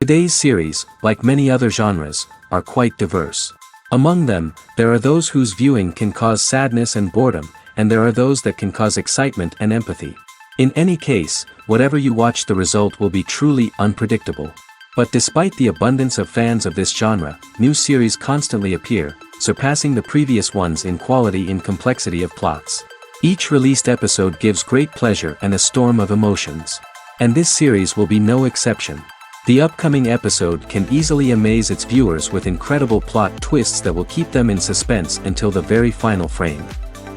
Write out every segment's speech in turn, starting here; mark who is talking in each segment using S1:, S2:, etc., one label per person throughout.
S1: Today's series, like many other genres, are quite diverse. Among them, there are those whose viewing can cause sadness and boredom, and there are those that can cause excitement and empathy. In any case, whatever you watch, the result will be truly unpredictable. But despite the abundance of fans of this genre, new series constantly appear, surpassing the previous ones in quality and complexity of plots. Each released episode gives great pleasure and a storm of emotions. And this series will be no exception. The upcoming episode can easily amaze its viewers with incredible plot twists that will keep them in suspense until the very final frame.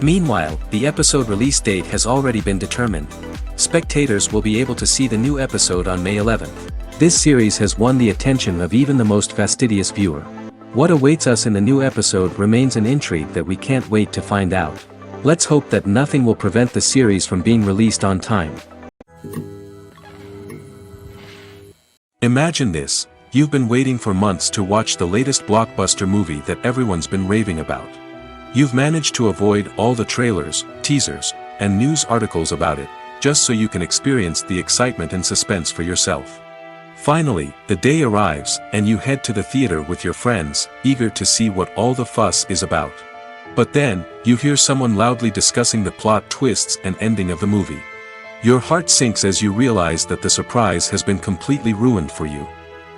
S1: Meanwhile, the episode release date has already been determined. Spectators will be able to see the new episode on May 11th. This series has won the attention of even the most fastidious viewer. What awaits us in the new episode remains an intrigue that we can't wait to find out. Let's hope that nothing will prevent the series from being released on time. Imagine this: you've been waiting for months to watch the latest blockbuster movie that everyone's been raving about. You've managed to avoid all the trailers, teasers, and news articles about it, just so you can experience the excitement and suspense for yourself. Finally, the day arrives, and you head to the theater with your friends, eager to see what all the fuss is about. But then, you hear someone loudly discussing the plot twists and ending of the movie. Your heart sinks as you realize that the surprise has been completely ruined for you.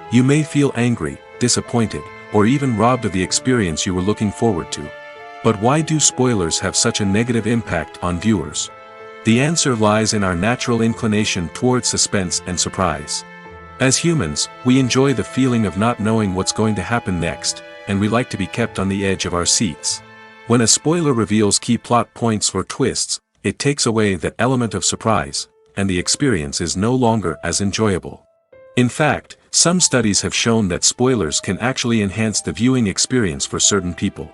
S1: You may feel angry, disappointed, or even robbed of the experience you were looking forward to. But why do spoilers have such a negative impact on viewers? The answer lies in our natural inclination toward suspense and surprise. As humans, we enjoy the feeling of not knowing what's going to happen next, and we like to be kept on the edge of our seats. When a spoiler reveals key plot points or twists, it takes away that element of surprise, and the experience is no longer as enjoyable. In fact, some studies have shown that spoilers can actually enhance the viewing experience for certain people.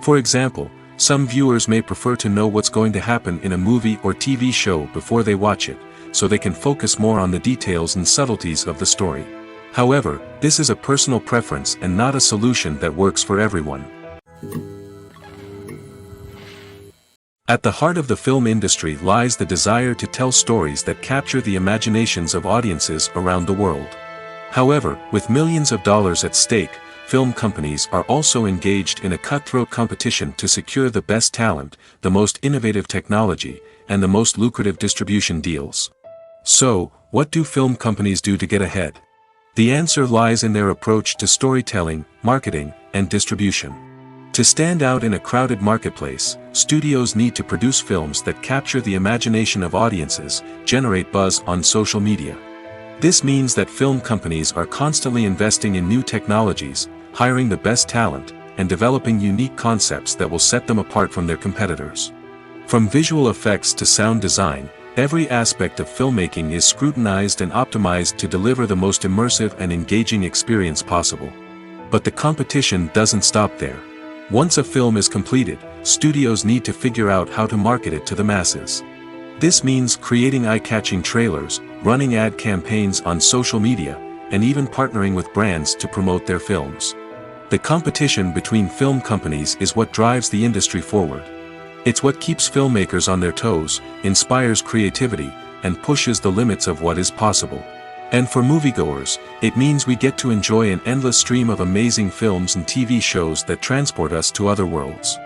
S1: For example, some viewers may prefer to know what's going to happen in a movie or TV show before they watch it, so they can focus more on the details and subtleties of the story. However, this is a personal preference and not a solution that works for everyone. At the heart of the film industry lies the desire to tell stories that capture the imaginations of audiences around the world. However, with millions of dollars at stake, film companies are also engaged in a cutthroat competition to secure the best talent, the most innovative technology, and the most lucrative distribution deals. So, what do film companies do to get ahead? The answer lies in their approach to storytelling, marketing, and distribution. To stand out in a crowded marketplace, studios need to produce films that capture the imagination of audiences, generate buzz on social media. This means that film companies are constantly investing in new technologies, hiring the best talent, and developing unique concepts that will set them apart from their competitors. From visual effects to sound design, every aspect of filmmaking is scrutinized and optimized to deliver the most immersive and engaging experience possible. But the competition doesn't stop there. Once a film is completed, studios need to figure out how to market it to the masses. This means creating eye-catching trailers, running ad campaigns on social media, and even partnering with brands to promote their films. The competition between film companies is what drives the industry forward. It's what keeps filmmakers on their toes, inspires creativity, and pushes the limits of what is possible. And for moviegoers, it means we get to enjoy an endless stream of amazing films and TV shows that transport us to other worlds.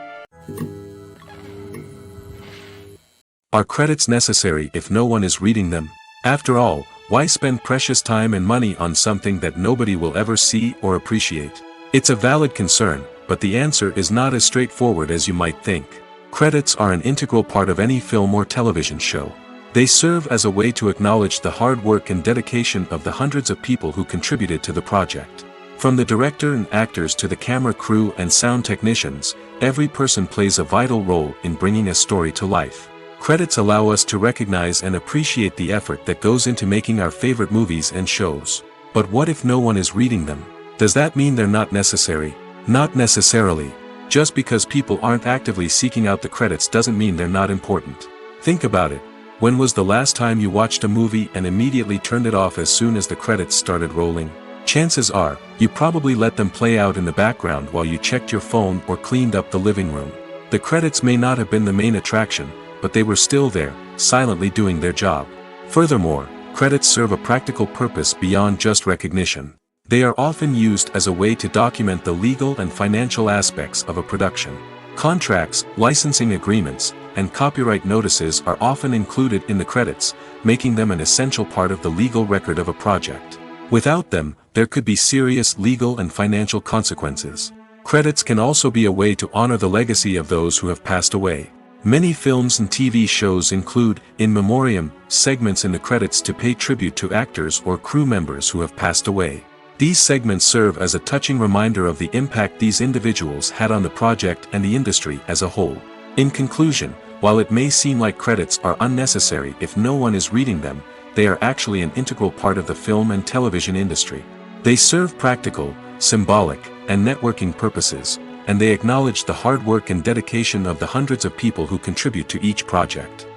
S1: Are credits necessary if no one is reading them? After all, why spend precious time and money on something that nobody will ever see or appreciate? It's a valid concern, but the answer is not as straightforward as you might think. Credits are an integral part of any film or television show. They serve as a way to acknowledge the hard work and dedication of the hundreds of people who contributed to the project. From the director and actors to the camera crew and sound technicians, every person plays a vital role in bringing a story to life. Credits allow us to recognize and appreciate the effort that goes into making our favorite movies and shows. But what if no one is reading them? Does that mean they're not necessary? Not necessarily. Just because people aren't actively seeking out the credits doesn't mean they're not important. Think about it. When was the last time you watched a movie and immediately turned it off as soon as the credits started rolling? Chances are, you probably let them play out in the background while you checked your phone or cleaned up the living room. The credits may not have been the main attraction, but they were still there, silently doing their job. Furthermore, credits serve a practical purpose beyond just recognition. They are often used as a way to document the legal and financial aspects of a production. Contracts, licensing agreements, and copyright notices are often included in the credits, making them an essential part of the legal record of a project. Without them, there could be serious legal and financial consequences. Credits can also be a way to honor the legacy of those who have passed away. Many films and TV shows include, in memoriam, segments in the credits to pay tribute to actors or crew members who have passed away. These segments serve as a touching reminder of the impact these individuals had on the project and the industry as a whole. In conclusion, while it may seem like credits are unnecessary if no one is reading them, they are actually an integral part of the film and television industry. They serve practical, symbolic, and networking purposes, and they acknowledge the hard work and dedication of the hundreds of people who contribute to each project.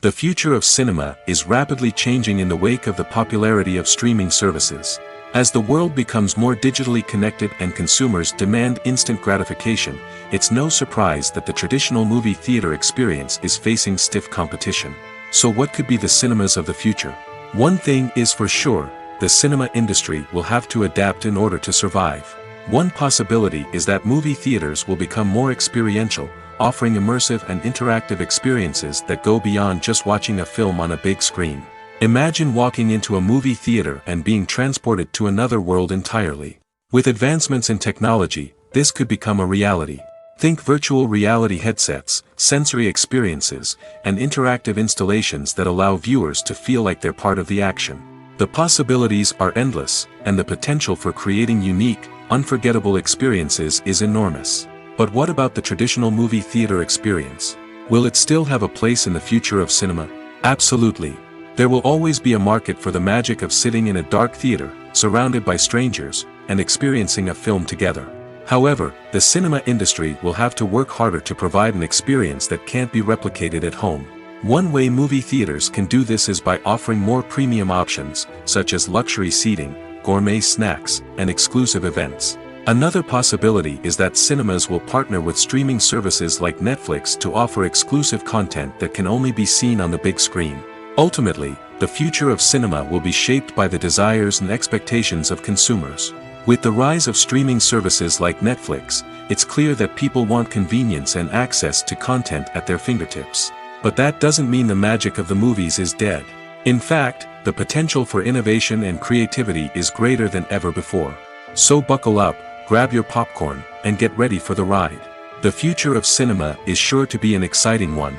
S1: The future of cinema is rapidly changing in the wake of the popularity of streaming services. As the world becomes more digitally connected and consumers demand instant gratification, it's no surprise that the traditional movie theater experience is facing stiff competition. So what could be the cinemas of the future? One thing is for sure, the cinema industry will have to adapt in order to survive. One possibility is that movie theaters will become more experiential, offering immersive and interactive experiences that go beyond just watching a film on a big screen. Imagine walking into a movie theater and being transported to another world entirely. With advancements in technology, this could become a reality. Think virtual reality headsets, sensory experiences, and interactive installations that allow viewers to feel like they're part of the action. The possibilities are endless, and the potential for creating unique, unforgettable experiences is enormous. But what about the traditional movie theater experience? Will it still have a place in the future of cinema? Absolutely. There will always be a market for the magic of sitting in a dark theater, surrounded by strangers, and experiencing a film together. However, the cinema industry will have to work harder to provide an experience that can't be replicated at home. One way movie theaters can do this is by offering more premium options, such as luxury seating, gourmet snacks, and exclusive events. Another possibility is that cinemas will partner with streaming services like Netflix to offer exclusive content that can only be seen on the big screen. Ultimately, the future of cinema will be shaped by the desires and expectations of consumers. With the rise of streaming services like Netflix, it's clear that people want convenience and access to content at their fingertips. But that doesn't mean the magic of the movies is dead. In fact, the potential for innovation and creativity is greater than ever before. So buckle up, grab your popcorn, and get ready for the ride. The future of cinema is sure to be an exciting one.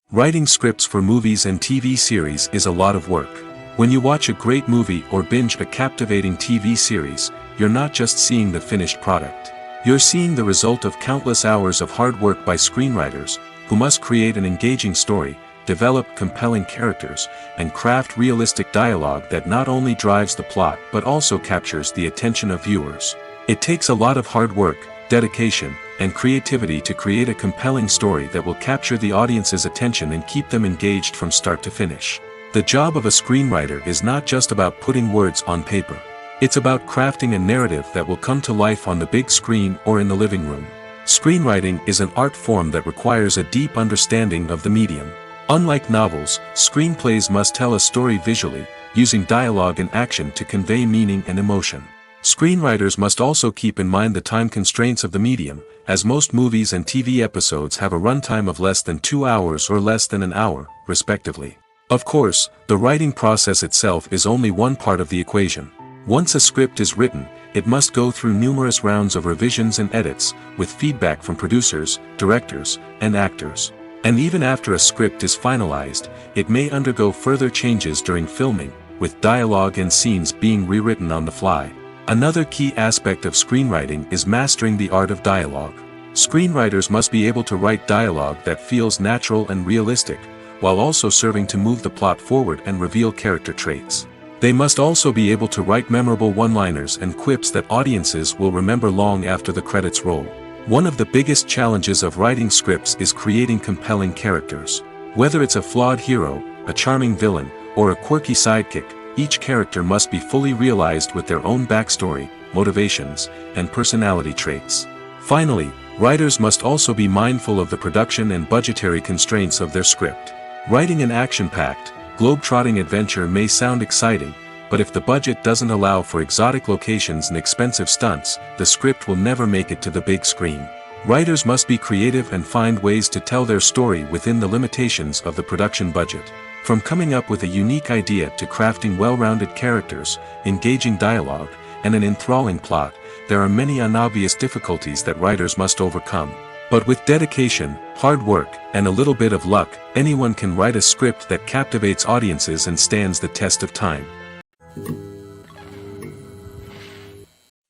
S1: Writing scripts for movies and TV series is a lot of work. When you watch a great movie or binge a captivating TV series, you're not just seeing the finished product. You're seeing the result of countless hours of hard work by screenwriters, who must create an engaging story, develop compelling characters, and craft realistic dialogue that not only drives the plot but also captures the attention of viewers. It takes a lot of hard work, dedication, and creativity to create a compelling story that will capture the audience's attention and keep them engaged from start to finish. The job of a screenwriter is not just about putting words on paper. It's about crafting a narrative that will come to life on the big screen or in the living room. Screenwriting is an art form that requires a deep understanding of the medium. Unlike novels, screenplays must tell a story visually, using dialogue and action to convey meaning and emotion. Screenwriters must also keep in mind the time constraints of the medium, as most movies and TV episodes have a runtime of less than 2 hours or less than an hour, respectively. Of course, the writing process itself is only one part of the equation. Once a script is written, it must go through numerous rounds of revisions and edits, with feedback from producers, directors, and actors. And even after a script is finalized, it may undergo further changes during filming, with dialogue and scenes being rewritten on the fly. Another key aspect of screenwriting is mastering the art of dialogue. Screenwriters must be able to write dialogue that feels natural and realistic, while also serving to move the plot forward and reveal character traits. They must also be able to write memorable one-liners and quips that audiences will remember long after the credits roll. One of the biggest challenges of writing scripts is creating compelling characters. Whether it's a flawed hero, a charming villain, or a quirky sidekick, each character must be fully realized with their own backstory, motivations, and personality traits. Finally, writers must also be mindful of the production and budgetary constraints of their script. Writing an action-packed, globe-trotting adventure may sound exciting, but if the budget doesn't allow for exotic locations and expensive stunts, the script will never make it to the big screen. Writers must be creative and find ways to tell their story within the limitations of the production budget. From coming up with a unique idea to crafting well-rounded characters, engaging dialogue, and an enthralling plot, there are many unobvious difficulties that writers must overcome. But with dedication, hard work, and a little bit of luck, anyone can write a script that captivates audiences and stands the test of time.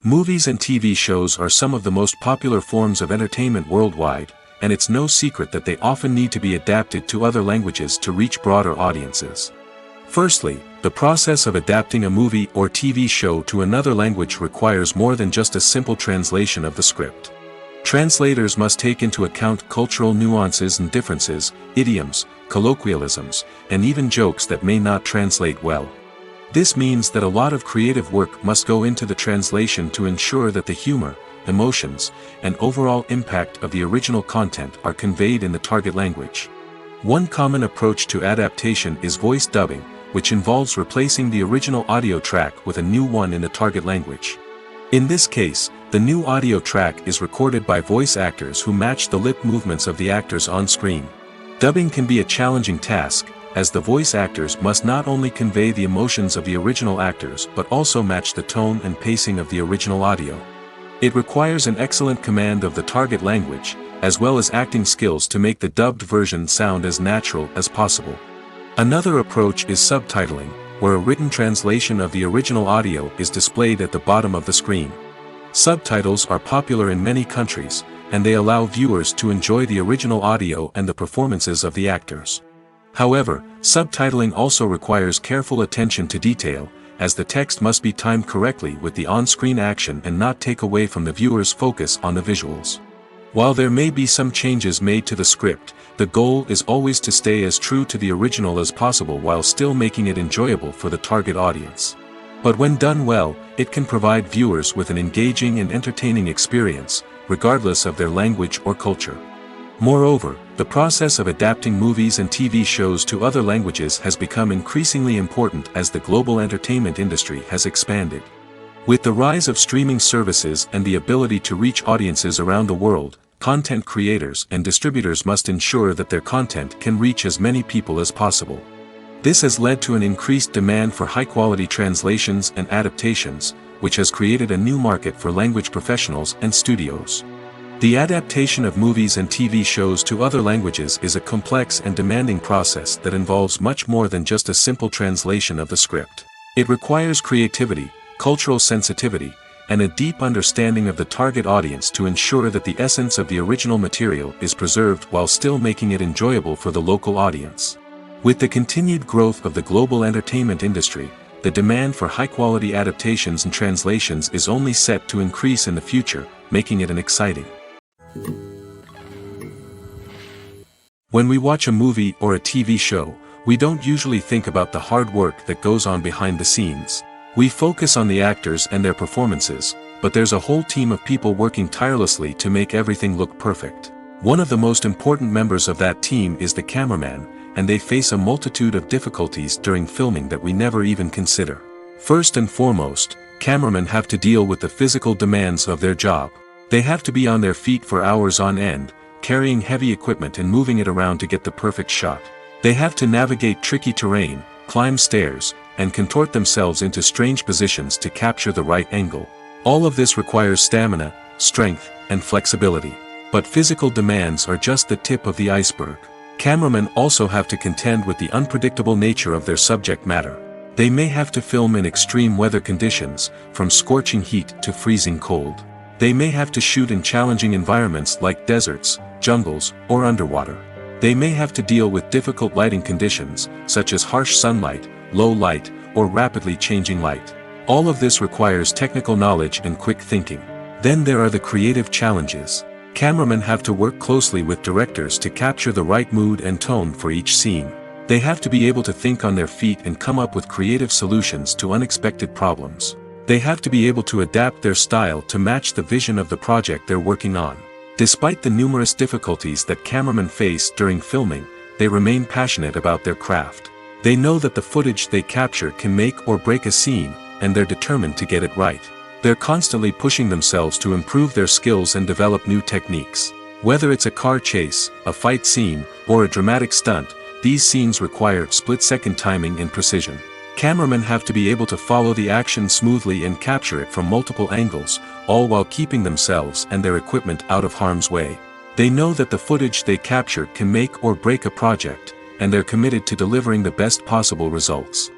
S1: Movies and TV shows are some of the most popular forms of entertainment worldwide, and it's no secret that they often need to be adapted to other languages to reach broader audiences. Firstly, the process of adapting a movie or TV show to another language requires more than just a simple translation of the script. Translators must take into account cultural nuances and differences, idioms, colloquialisms, and even jokes that may not translate well. This means that a lot of creative work must go into the translation to ensure that the humor, emotions, and overall impact of the original content are conveyed in the target language. One common approach to adaptation is voice dubbing, which involves replacing the original audio track with a new one in the target language. In this case, the new audio track is recorded by voice actors who match the lip movements of the actors on screen. Dubbing can be a challenging task, as the voice actors must not only convey the emotions of the original actors but also match the tone and pacing of the original audio. It requires an excellent command of the target language, as well as acting skills to make the dubbed version sound as natural as possible. Another approach is subtitling, where a written translation of the original audio is displayed at the bottom of the screen. Subtitles are popular in many countries, and they allow viewers to enjoy the original audio and the performances of the actors. However, subtitling also requires careful attention to detail, as the text must be timed correctly with the on-screen action and not take away from the viewer's focus on the visuals. While there may be some changes made to the script, the goal is always to stay as true to the original as possible while still making it enjoyable for the target audience. But when done well, it can provide viewers with an engaging and entertaining experience, regardless of their language or culture. Moreover, the process of adapting movies and TV shows to other languages has become increasingly important as the global entertainment industry has expanded. With the rise of streaming services and the ability to reach audiences around the world, content creators and distributors must ensure that their content can reach as many people as possible. This has led to an increased demand for high-quality translations and adaptations, which has created a new market for language professionals and studios. The adaptation of movies and TV shows to other languages is a complex and demanding process that involves much more than just a simple translation of the script. It requires creativity, cultural sensitivity, and a deep understanding of the target audience to ensure that the essence of the original material is preserved while still making it enjoyable for the local audience. With the continued growth of the global entertainment industry, the demand for high-quality adaptations and translations is only set to increase in the future, making it exciting. When we watch a movie or a TV show, we don't usually think about the hard work that goes on behind the scenes. We focus on the actors and their performances, but there's a whole team of people working tirelessly to make everything look perfect. One of the most important members of that team is the cameraman, and they face a multitude of difficulties during filming that we never even consider. First and foremost, cameramen have to deal with the physical demands of their job. They have to be on their feet for hours on end, carrying heavy equipment and moving it around to get the perfect shot. They have to navigate tricky terrain, climb stairs, and contort themselves into strange positions to capture the right angle. All of this requires stamina, strength, and flexibility. But physical demands are just the tip of the iceberg. Cameramen also have to contend with the unpredictable nature of their subject matter. They may have to film in extreme weather conditions, from scorching heat to freezing cold. They may have to shoot in challenging environments like deserts, jungles, or underwater. They may have to deal with difficult lighting conditions, such as harsh sunlight, low light, or rapidly changing light. All of this requires technical knowledge and quick thinking. Then there are the creative challenges. Cameramen have to work closely with directors to capture the right mood and tone for each scene. They have to be able to think on their feet and come up with creative solutions to unexpected problems. They have to be able to adapt their style to match the vision of the project they're working on. Despite the numerous difficulties that cameramen face during filming, they remain passionate about their craft. They know that the footage they capture can make or break a scene, and they're determined to get it right. They're constantly pushing themselves to improve their skills and develop new techniques. Whether it's a car chase, a fight scene, or a dramatic stunt, these scenes require split-second timing and precision. Cameramen have to be able to follow the action smoothly and capture it from multiple angles, all while keeping themselves and their equipment out of harm's way. They know that the footage they capture can make or break a project, and they're committed to delivering the best possible results.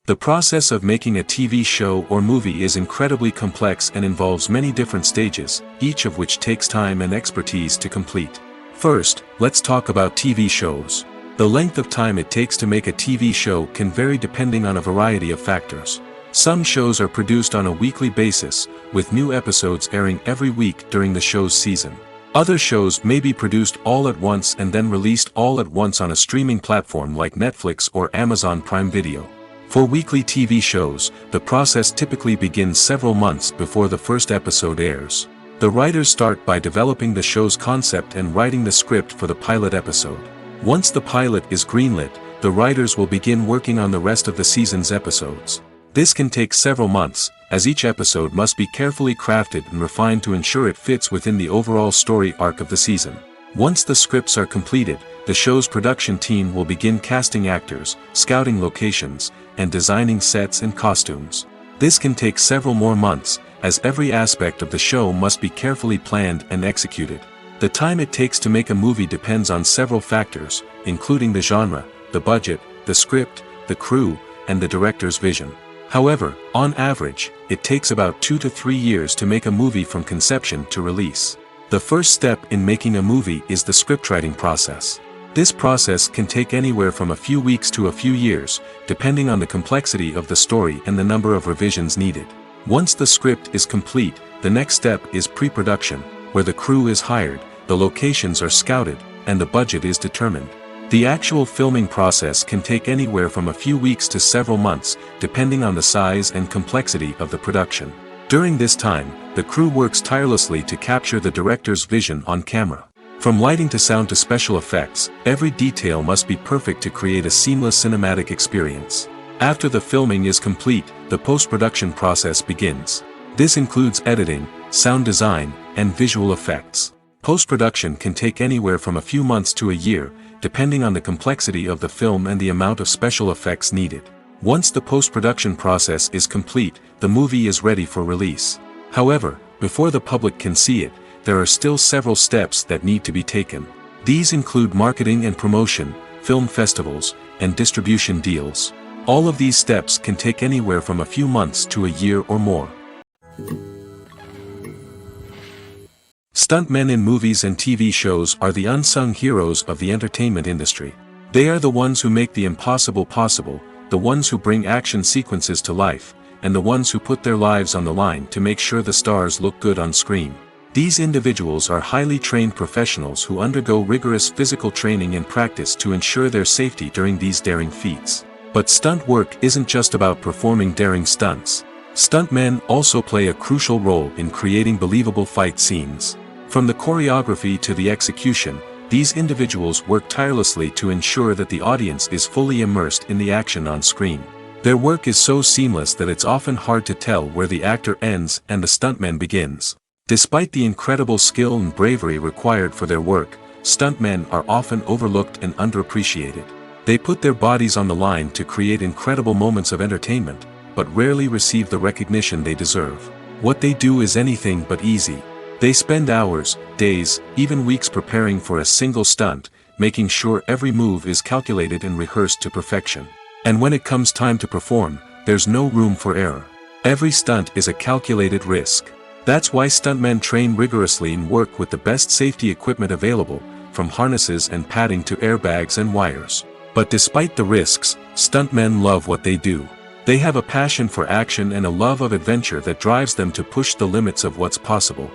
S1: The process of making a TV show or movie is incredibly complex and involves many different stages, each of which takes time and expertise to complete. First, let's talk about TV shows. The length of time it takes to make a TV show can vary depending on a variety of factors. Some shows are produced on a weekly basis, with new episodes airing every week during the show's season. Other shows may be produced all at once and then released all at once on a streaming platform like Netflix or Amazon Prime Video. For weekly TV shows, the process typically begins several months before the first episode airs. The writers start by developing the show's concept and writing the script for the pilot episode. Once the pilot is greenlit, the writers will begin working on the rest of the season's episodes. This can take several months, as each episode must be carefully crafted and refined to ensure it fits within the overall story arc of the season. Once the scripts are completed, the show's production team will begin casting actors, scouting locations, and designing sets and costumes. This can take several more months, as every aspect of the show must be carefully planned and executed. The time it takes to make a movie depends on several factors, including the genre, the budget, the script, the crew, and the director's vision. However, on average, it takes about 2 to 3 years to make a movie from conception to release. The first step in making a movie is the scriptwriting process. This process can take anywhere from a few weeks to a few years, depending on the complexity of the story and the number of revisions needed. Once the script is complete, the next step is pre-production, where the crew is hired, the locations are scouted, and the budget is determined. The actual filming process can take anywhere from a few weeks to several months, depending on the size and complexity of the production. During this time, the crew works tirelessly to capture the director's vision on camera. From lighting to sound to special effects, every detail must be perfect to create a seamless cinematic experience. After the filming is complete, the post-production process begins. This includes editing, sound design, and visual effects. Post-production can take anywhere from a few months to a year, depending on the complexity of the film and the amount of special effects needed. Once the post-production process is complete, the movie is ready for release. However, before the public can see it, there are still several steps that need to be taken. These include marketing and promotion, film festivals, and distribution deals. All of these steps can take anywhere from a few months to a year or more. Stuntmen in movies and TV shows are the unsung heroes of the entertainment industry. They are the ones who make the impossible possible, the ones who bring action sequences to life, and the ones who put their lives on the line to make sure the stars look good on screen. These individuals are highly trained professionals who undergo rigorous physical training and practice to ensure their safety during these daring feats. But stunt work isn't just about performing daring stunts. Stuntmen also play a crucial role in creating believable fight scenes. From the choreography to the execution, these individuals work tirelessly to ensure that the audience is fully immersed in the action on screen. Their work is so seamless that it's often hard to tell where the actor ends and the stuntman begins. Despite the incredible skill and bravery required for their work, stuntmen are often overlooked and underappreciated. They put their bodies on the line to create incredible moments of entertainment, but rarely receive the recognition they deserve. What they do is anything but easy. They spend hours, days, even weeks preparing for a single stunt, making sure every move is calculated and rehearsed to perfection. And when it comes time to perform, there's no room for error. Every stunt is a calculated risk. That's why stuntmen train rigorously and work with the best safety equipment available, from harnesses and padding to airbags and wires. But despite the risks, stuntmen love what they do. They have a passion for action and a love of adventure that drives them to push the limits of what's possible.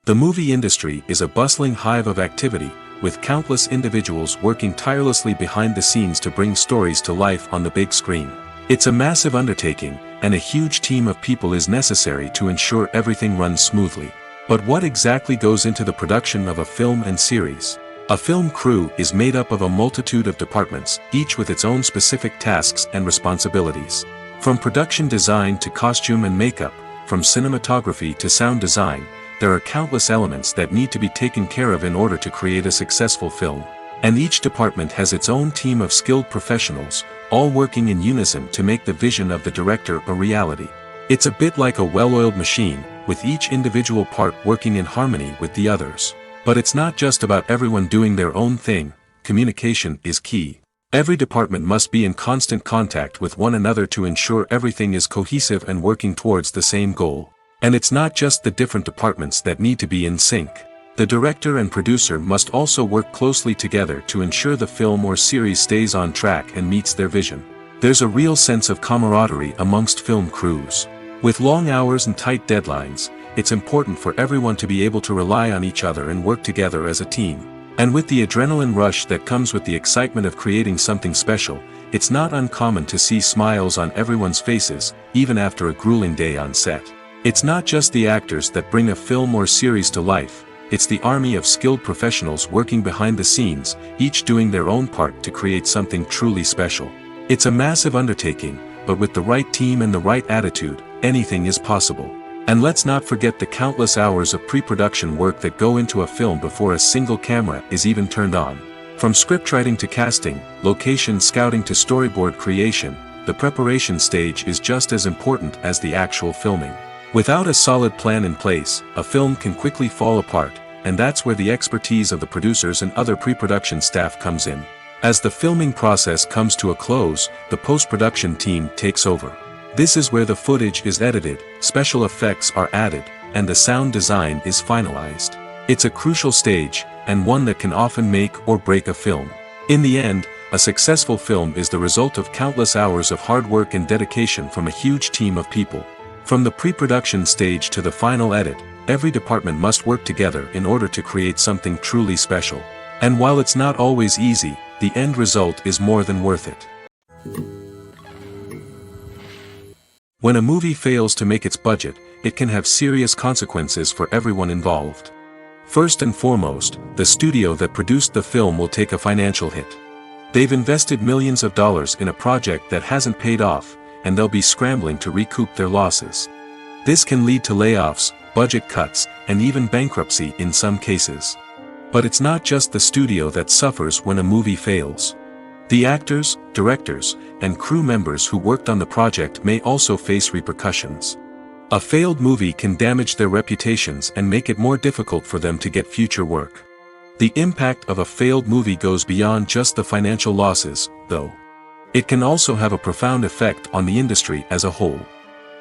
S1: The movie industry is a bustling hive of activity, with countless individuals working tirelessly behind the scenes to bring stories to life on the big screen. It's a massive undertaking, and a huge team of people is necessary to ensure everything runs smoothly. But what exactly goes into the production of a film and series? A film crew is made up of a multitude of departments, each with its own specific tasks and responsibilities. From production design to costume and makeup, from cinematography to sound design, there are countless elements that need to be taken care of in order to create a successful film. And each department has its own team of skilled professionals, all working in unison to make the vision of the director a reality. It's a bit like a well-oiled machine, with each individual part working in harmony with the others. But it's not just about everyone doing their own thing. Communication is key. Every department must be in constant contact with one another to ensure everything is cohesive and working towards the same goal. And it's not just the different departments that need to be in sync. The director and producer must also work closely together to ensure the film or series stays on track and meets their vision. There's a real sense of camaraderie amongst film crews. With long hours and tight deadlines, it's important for everyone to be able to rely on each other and work together as a team. And with the adrenaline rush that comes with the excitement of creating something special, it's not uncommon to see smiles on everyone's faces, even after a grueling day on set. It's not just the actors that bring a film or series to life, it's the army of skilled professionals working behind the scenes, each doing their own part to create something truly special. It's a massive undertaking, but with the right team and the right attitude, anything is possible. And let's not forget the countless hours of pre-production work that go into a film before a single camera is even turned on. From scriptwriting to casting, location scouting to storyboard creation, the preparation stage is just as important as the actual filming. Without a solid plan in place, a film can quickly fall apart, and that's where the expertise of the producers and other pre-production staff comes in. As the filming process comes to a close, the post-production team takes over. This is where the footage is edited, special effects are added, and the sound design is finalized. It's a crucial stage, and one that can often make or break a film. In the end, a successful film is the result of countless hours of hard work and dedication from a huge team of people. From the pre-production stage to the final edit, every department must work together in order to create something truly special. And while it's not always easy, the end result is more than worth it. When a movie fails to make its budget, it can have serious consequences for everyone involved. First and foremost, the studio that produced the film will take a financial hit. They've invested millions of dollars in a project that hasn't paid off, and they'll be scrambling to recoup their losses. This can lead to layoffs, budget cuts, and even bankruptcy in some cases. But it's not just the studio that suffers when a movie fails. The actors, directors, and crew members who worked on the project may also face repercussions. A failed movie can damage their reputations and make it more difficult for them to get future work. The impact of a failed movie goes beyond just the financial losses, though. It can also have a profound effect on the industry as a whole.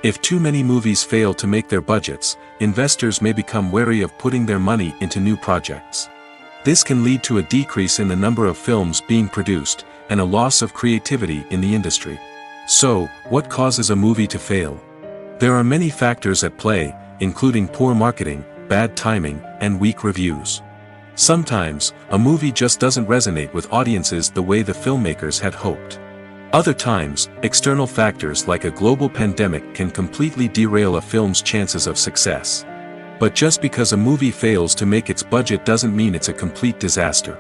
S1: If too many movies fail to make their budgets, investors may become wary of putting their money into new projects. This can lead to a decrease in the number of films being produced, and a loss of creativity in the industry. So, what causes a movie to fail? There are many factors at play, including poor marketing, bad timing, and weak reviews. Sometimes, a movie just doesn't resonate with audiences the way the filmmakers had hoped. Other times, external factors like a global pandemic can completely derail a film's chances of success. But just because a movie fails to make its budget doesn't mean it's a complete disaster.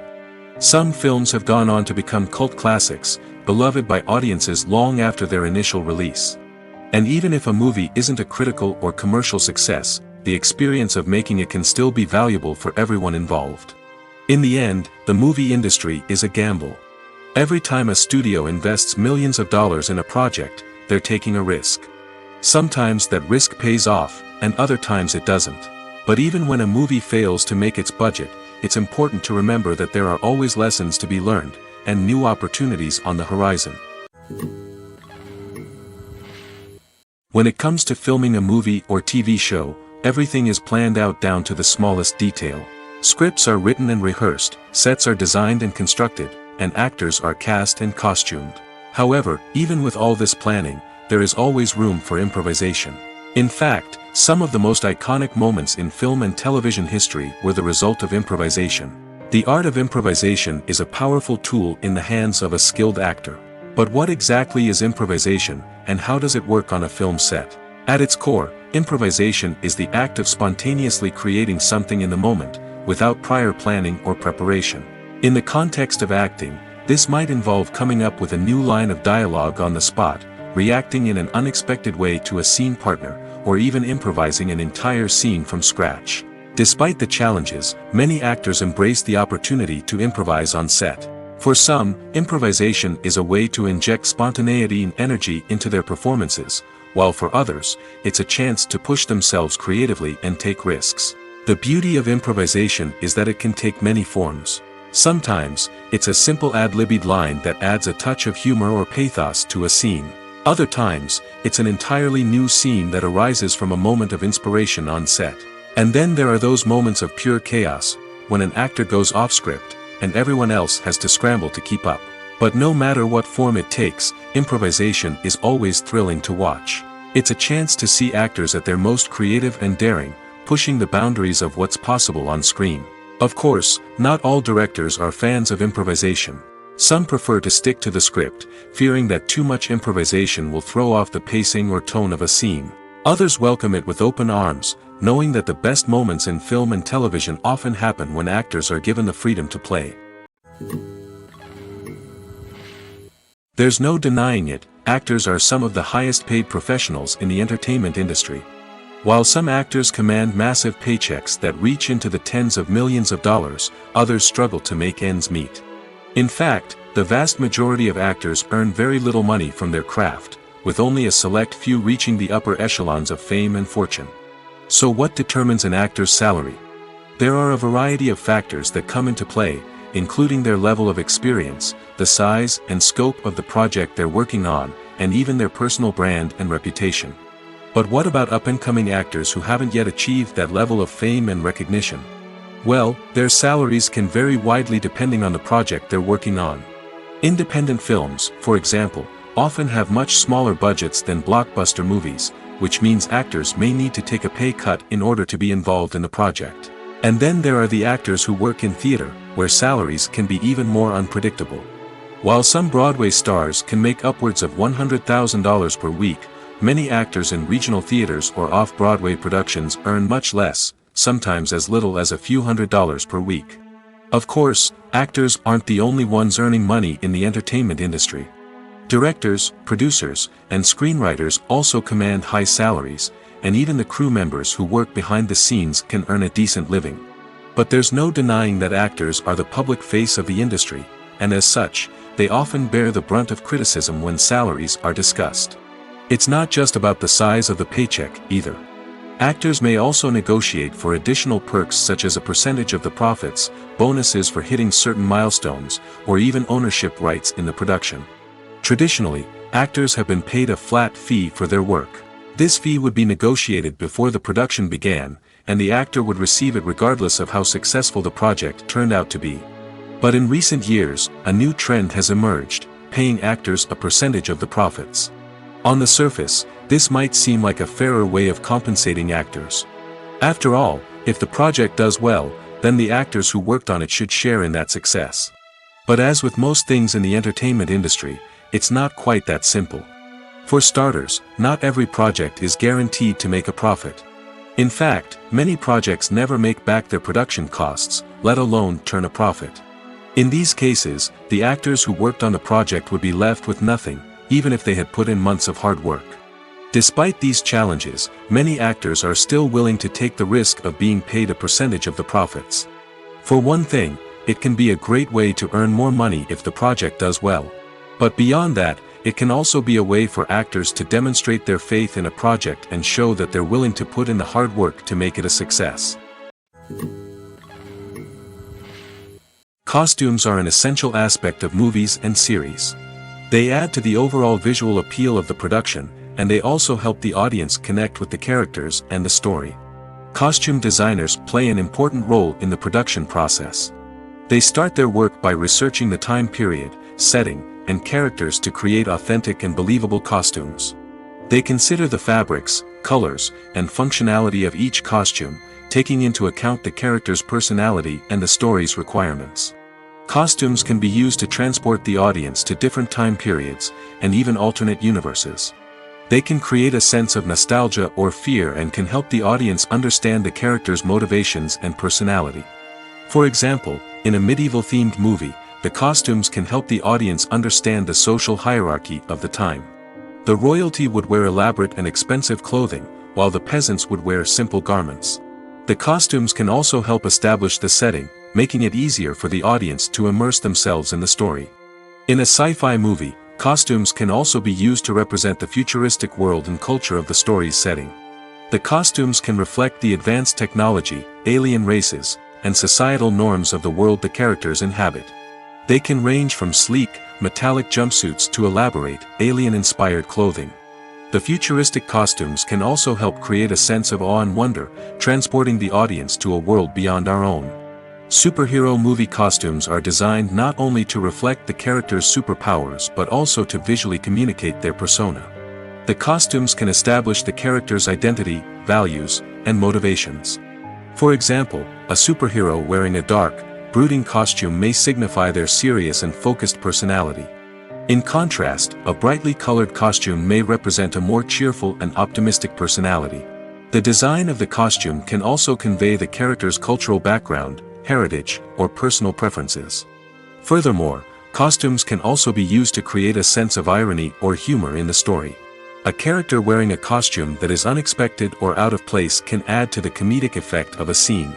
S1: Some films have gone on to become cult classics, beloved by audiences long after their initial release. And even if a movie isn't a critical or commercial success, the experience of making it can still be valuable for everyone involved. In the end, the movie industry is a gamble. Every time a studio invests millions of dollars in a project, they're taking a risk. Sometimes that risk pays off, and other times it doesn't. But even when a movie fails to make its budget, it's important to remember that there are always lessons to be learned, and new opportunities on the horizon. When it comes to filming a movie or TV show, everything is planned out down to the smallest detail. Scripts are written and rehearsed, sets are designed and constructed, and actors are cast and costumed. However, even with all this planning, there is always room for improvisation. In fact, some of the most iconic moments in film and television history were the result of improvisation. The art of improvisation is a powerful tool in the hands of a skilled actor. But what exactly is improvisation, and how does it work on a film set? At its core, improvisation is the act of spontaneously creating something in the moment, without prior planning or preparation. In the context of acting, this might involve coming up with a new line of dialogue on the spot, reacting in an unexpected way to a scene partner, or even improvising an entire scene from scratch. Despite the challenges, many actors embrace the opportunity to improvise on set. For some, improvisation is a way to inject spontaneity and energy into their performances, while for others, it's a chance to push themselves creatively and take risks. The beauty of improvisation is that it can take many forms. Sometimes, it's a simple ad-libbed line that adds a touch of humor or pathos to a scene. Other times, it's an entirely new scene that arises from a moment of inspiration on set. And then there are those moments of pure chaos, when an actor goes off script, and everyone else has to scramble to keep up. But no matter what form it takes, improvisation is always thrilling to watch. It's a chance to see actors at their most creative and daring, pushing the boundaries of what's possible on screen. Of course, not all directors are fans of improvisation. Some prefer to stick to the script, fearing that too much improvisation will throw off the pacing or tone of a scene. Others welcome it with open arms, knowing that the best moments in film and television often happen when actors are given the freedom to play. There's no denying it, actors are some of the highest paid professionals in the entertainment industry. While some actors command massive paychecks that reach into the tens of millions of dollars, others struggle to make ends meet. In fact, the vast majority of actors earn very little money from their craft, with only a select few reaching the upper echelons of fame and fortune. So what determines an actor's salary? There are a variety of factors that come into play, including their level of experience, the size and scope of the project they're working on, and even their personal brand and reputation. But what about up-and-coming actors who haven't yet achieved that level of fame and recognition? Well, their salaries can vary widely depending on the project they're working on. Independent films, for example, often have much smaller budgets than blockbuster movies, which means actors may need to take a pay cut in order to be involved in the project. And then there are the actors who work in theater, where salaries can be even more unpredictable. While some Broadway stars can make upwards of $100,000 per week, many actors in regional theaters or off-Broadway productions earn much less, sometimes as little as a few $100s per week. Of course, actors aren't the only ones earning money in the entertainment industry. Directors, producers, and screenwriters also command high salaries, and even the crew members who work behind the scenes can earn a decent living. But there's no denying that actors are the public face of the industry, and as such, they often bear the brunt of criticism when salaries are discussed. It's not just about the size of the paycheck, either. Actors may also negotiate for additional perks such as a percentage of the profits, bonuses for hitting certain milestones, or even ownership rights in the production. Traditionally, actors have been paid a flat fee for their work. This fee would be negotiated before the production began, and the actor would receive it regardless of how successful the project turned out to be. But in recent years, a new trend has emerged, paying actors a percentage of the profits. On the surface, this might seem like a fairer way of compensating actors. After all, if the project does well, then the actors who worked on it should share in that success. But as with most things in the entertainment industry, it's not quite that simple. For starters, not every project is guaranteed to make a profit. In fact, many projects never make back their production costs, let alone turn a profit. In these cases, the actors who worked on the project would be left with nothing, even if they had put in months of hard work. Despite these challenges, many actors are still willing to take the risk of being paid a percentage of the profits. For one thing, it can be a great way to earn more money if the project does well. But beyond that, it can also be a way for actors to demonstrate their faith in a project and show that they're willing to put in the hard work to make it a success. Costumes are an essential aspect of movies and series. They add to the overall visual appeal of the production, and they also help the audience connect with the characters and the story. Costume designers play an important role in the production process. They start their work by researching the time period, setting, and characters to create authentic and believable costumes. They consider the fabrics, colors, and functionality of each costume, taking into account the character's personality and the story's requirements. Costumes can be used to transport the audience to different time periods, and even alternate universes. They can create a sense of nostalgia or fear and can help the audience understand the character's motivations and personality. For example, in a medieval-themed movie, the costumes can help the audience understand the social hierarchy of the time. The royalty would wear elaborate and expensive clothing, while the peasants would wear simple garments. The costumes can also help establish the setting, making it easier for the audience to immerse themselves in the story. In a sci-fi movie, costumes can also be used to represent the futuristic world and culture of the story's setting. The costumes can reflect the advanced technology, alien races, and societal norms of the world the characters inhabit. They can range from sleek, metallic jumpsuits to elaborate, alien-inspired clothing. The futuristic costumes can also help create a sense of awe and wonder, transporting the audience to a world beyond our own. Superhero movie costumes are designed not only to reflect the character's superpowers but also to visually communicate their persona. The costumes can establish the character's identity, values, and motivations. For example, a superhero wearing a dark, brooding costume may signify their serious and focused personality. In contrast, a brightly colored costume may represent a more cheerful and optimistic personality. The design of the costume can also convey the character's cultural background, heritage, or personal preferences. Furthermore, costumes can also be used to create a sense of irony or humor in the story. A character wearing a costume that is unexpected or out of place can add to the comedic effect of a scene.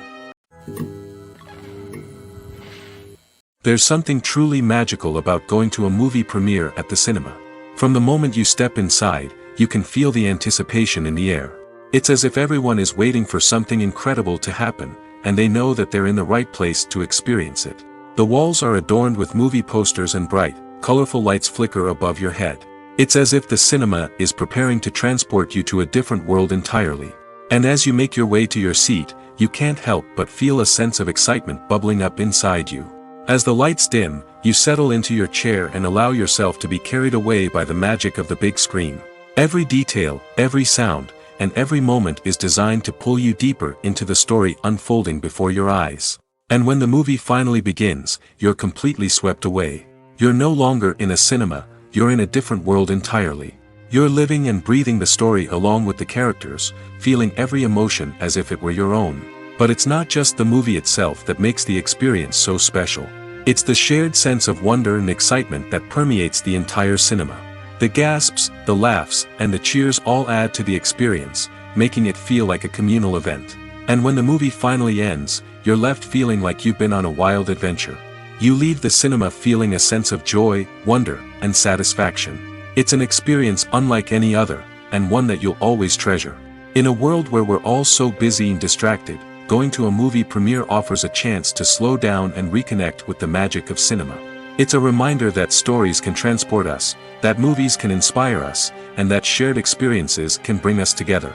S1: There's something truly magical about going to a movie premiere at the cinema. From the moment you step inside, you can feel the anticipation in the air. It's as if everyone is waiting for something incredible to happen, and they know that they're in the right place to experience it. The walls are adorned with movie posters and bright, colorful lights flicker above your head. It's as if the cinema is preparing to transport you to a different world entirely. And as you make your way to your seat, you can't help but feel a sense of excitement bubbling up inside you. As the lights dim, you settle into your chair and allow yourself to be carried away by the magic of the big screen. Every detail, every sound, and every moment is designed to pull you deeper into the story unfolding before your eyes. And when the movie finally begins, you're completely swept away. You're no longer in a cinema, you're in a different world entirely. You're living and breathing the story along with the characters, feeling every emotion as if it were your own. But it's not just the movie itself that makes the experience so special. It's the shared sense of wonder and excitement that permeates the entire cinema. The gasps, the laughs, and the cheers all add to the experience, making it feel like a communal event. And when the movie finally ends, you're left feeling like you've been on a wild adventure. You leave the cinema feeling a sense of joy, wonder, and satisfaction. It's an experience unlike any other, and one that you'll always treasure. In a world where we're all so busy and distracted, going to a movie premiere offers a chance to slow down and reconnect with the magic of cinema. It's a reminder that stories can transport us, that movies can inspire us, and that shared experiences can bring us together.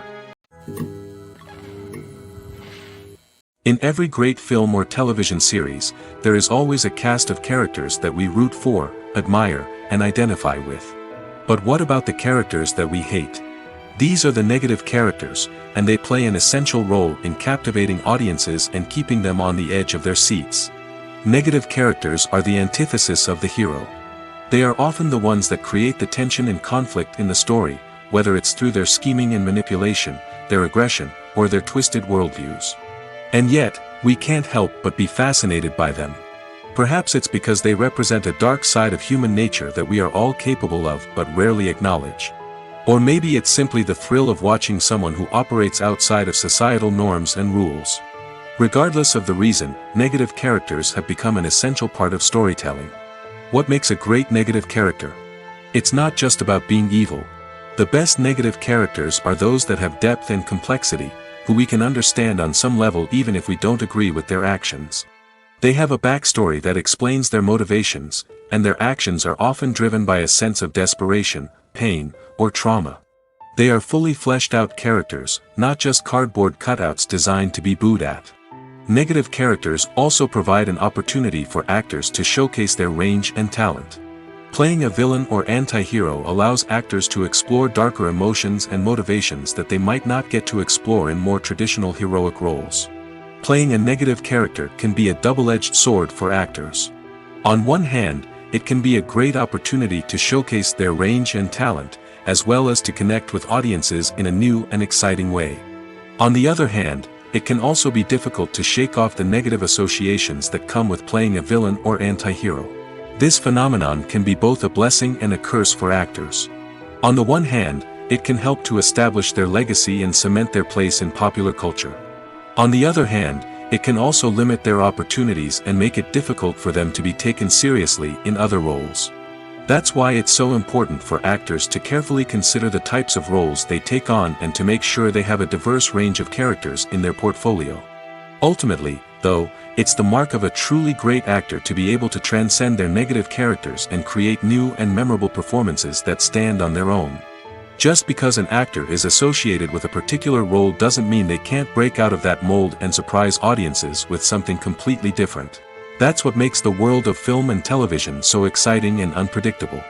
S1: In every great film or television series, there is always a cast of characters that we root for, admire, and identify with. But what about the characters that we hate? These are the negative characters, and they play an essential role in captivating audiences and keeping them on the edge of their seats. Negative characters are the antithesis of the hero. They are often the ones that create the tension and conflict in the story, whether it's through their scheming and manipulation, their aggression, or their twisted worldviews. And yet, we can't help but be fascinated by them. Perhaps it's because they represent a dark side of human nature that we are all capable of but rarely acknowledge. Or maybe it's simply the thrill of watching someone who operates outside of societal norms and rules. Regardless of the reason, negative characters have become an essential part of storytelling. What makes a great negative character? It's not just about being evil. The best negative characters are those that have depth and complexity, who we can understand on some level even if we don't agree with their actions. They have a backstory that explains their motivations, and their actions are often driven by a sense of desperation, pain, or trauma. They are fully fleshed out characters, not just cardboard cutouts designed to be booed at. Negative characters also provide an opportunity for actors to showcase their range and talent. Playing a villain or anti-hero allows actors to explore darker emotions and motivations that they might not get to explore in more traditional heroic roles. Playing a negative character can be a double-edged sword for actors. On one hand, it can be a great opportunity to showcase their range and talent, as well as to connect with audiences in a new and exciting way. On the other hand, it can also be difficult to shake off the negative associations that come with playing a villain or anti-hero. This phenomenon can be both a blessing and a curse for actors. On the one hand, it can help to establish their legacy and cement their place in popular culture. On the other hand, it can also limit their opportunities and make it difficult for them to be taken seriously in other roles. That's why it's so important for actors to carefully consider the types of roles they take on and to make sure they have a diverse range of characters in their portfolio. Ultimately, though, it's the mark of a truly great actor to be able to transcend their negative characters and create new and memorable performances that stand on their own. Just because an actor is associated with a particular role doesn't mean they can't break out of that mold and surprise audiences with something completely different. That's what makes the world of film and television so exciting and unpredictable.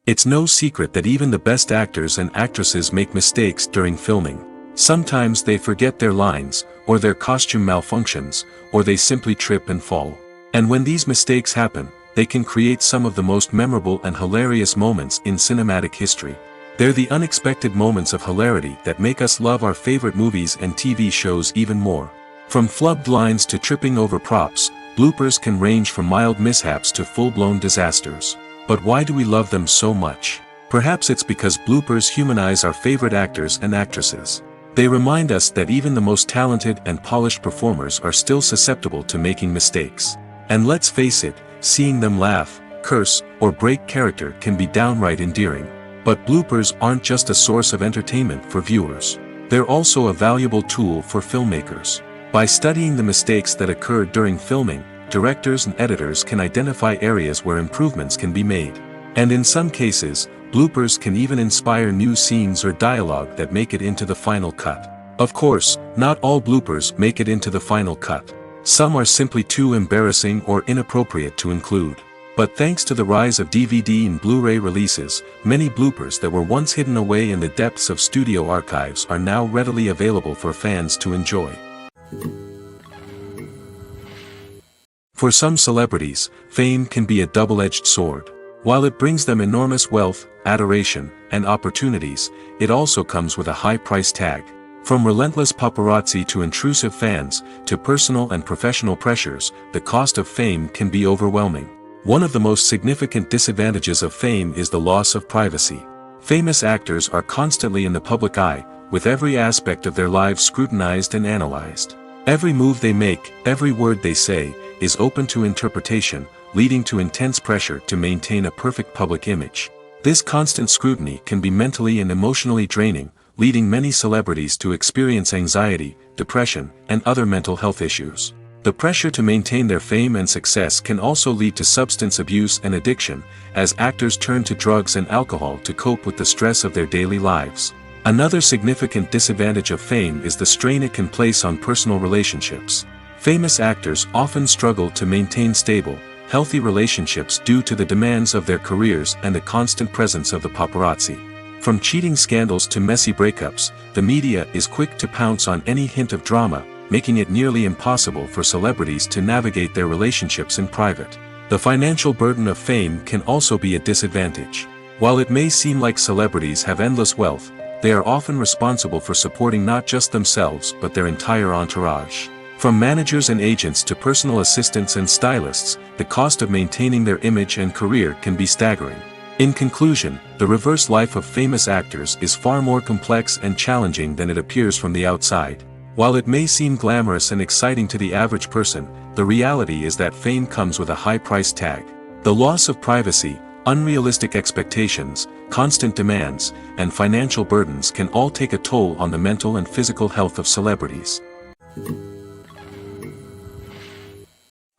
S1: It's no secret that even the best actors and actresses make mistakes during filming. Sometimes they forget their lines, or their costume malfunctions, or they simply trip and fall. And when these mistakes happen, they can create some of the most memorable and hilarious moments in cinematic history. They're the unexpected moments of hilarity that make us love our favorite movies and TV shows even more. From flubbed lines to tripping over props, bloopers can range from mild mishaps to full-blown disasters. But why do we love them so much? Perhaps it's because bloopers humanize our favorite actors and actresses. They remind us that even the most talented and polished performers are still susceptible to making mistakes. And let's face it, seeing them laugh, curse, or break character can be downright endearing. But bloopers aren't just a source of entertainment for viewers. They're also a valuable tool for filmmakers. By studying the mistakes that occurred during filming, directors and editors can identify areas where improvements can be made. And in some cases, bloopers can even inspire new scenes or dialogue that make it into the final cut. Of course, not all bloopers make it into the final cut. Some are simply too embarrassing or inappropriate to include. But thanks to the rise of DVD and Blu-ray releases, many bloopers that were once hidden away in the depths of studio archives are now readily available for fans to enjoy. For some celebrities, fame can be a double-edged sword. While it brings them enormous wealth, adoration, and opportunities, it also comes with a high price tag. From relentless paparazzi to intrusive fans, to personal and professional pressures, the cost of fame can be overwhelming. One of the most significant disadvantages of fame is the loss of privacy. Famous actors are constantly in the public eye, with every aspect of their lives scrutinized and analyzed. Every move they make, every word they say, is open to interpretation, leading to intense pressure to maintain a perfect public image. This constant scrutiny can be mentally and emotionally draining, leading many celebrities to experience anxiety, depression, and other mental health issues. The pressure to maintain their fame and success can also lead to substance abuse and addiction, as actors turn to drugs and alcohol to cope with the stress of their daily lives. Another significant disadvantage of fame is the strain it can place on personal relationships. Famous actors often struggle to maintain stable, healthy relationships due to the demands of their careers and the constant presence of the paparazzi. From cheating scandals to messy breakups, the media is quick to pounce on any hint of drama, making it nearly impossible for celebrities to navigate their relationships in private. The financial burden of fame can also be a disadvantage. While it may seem like celebrities have endless wealth, they are often responsible for supporting not just themselves but their entire entourage. From managers and agents to personal assistants and stylists, the cost of maintaining their image and career can be staggering. In conclusion, the reverse life of famous actors is far more complex and challenging than it appears from the outside. While it may seem glamorous and exciting to the average person, the reality is that fame comes with a high price tag. The loss of privacy, unrealistic expectations, constant demands, and financial burdens can all take a toll on the mental and physical health of celebrities.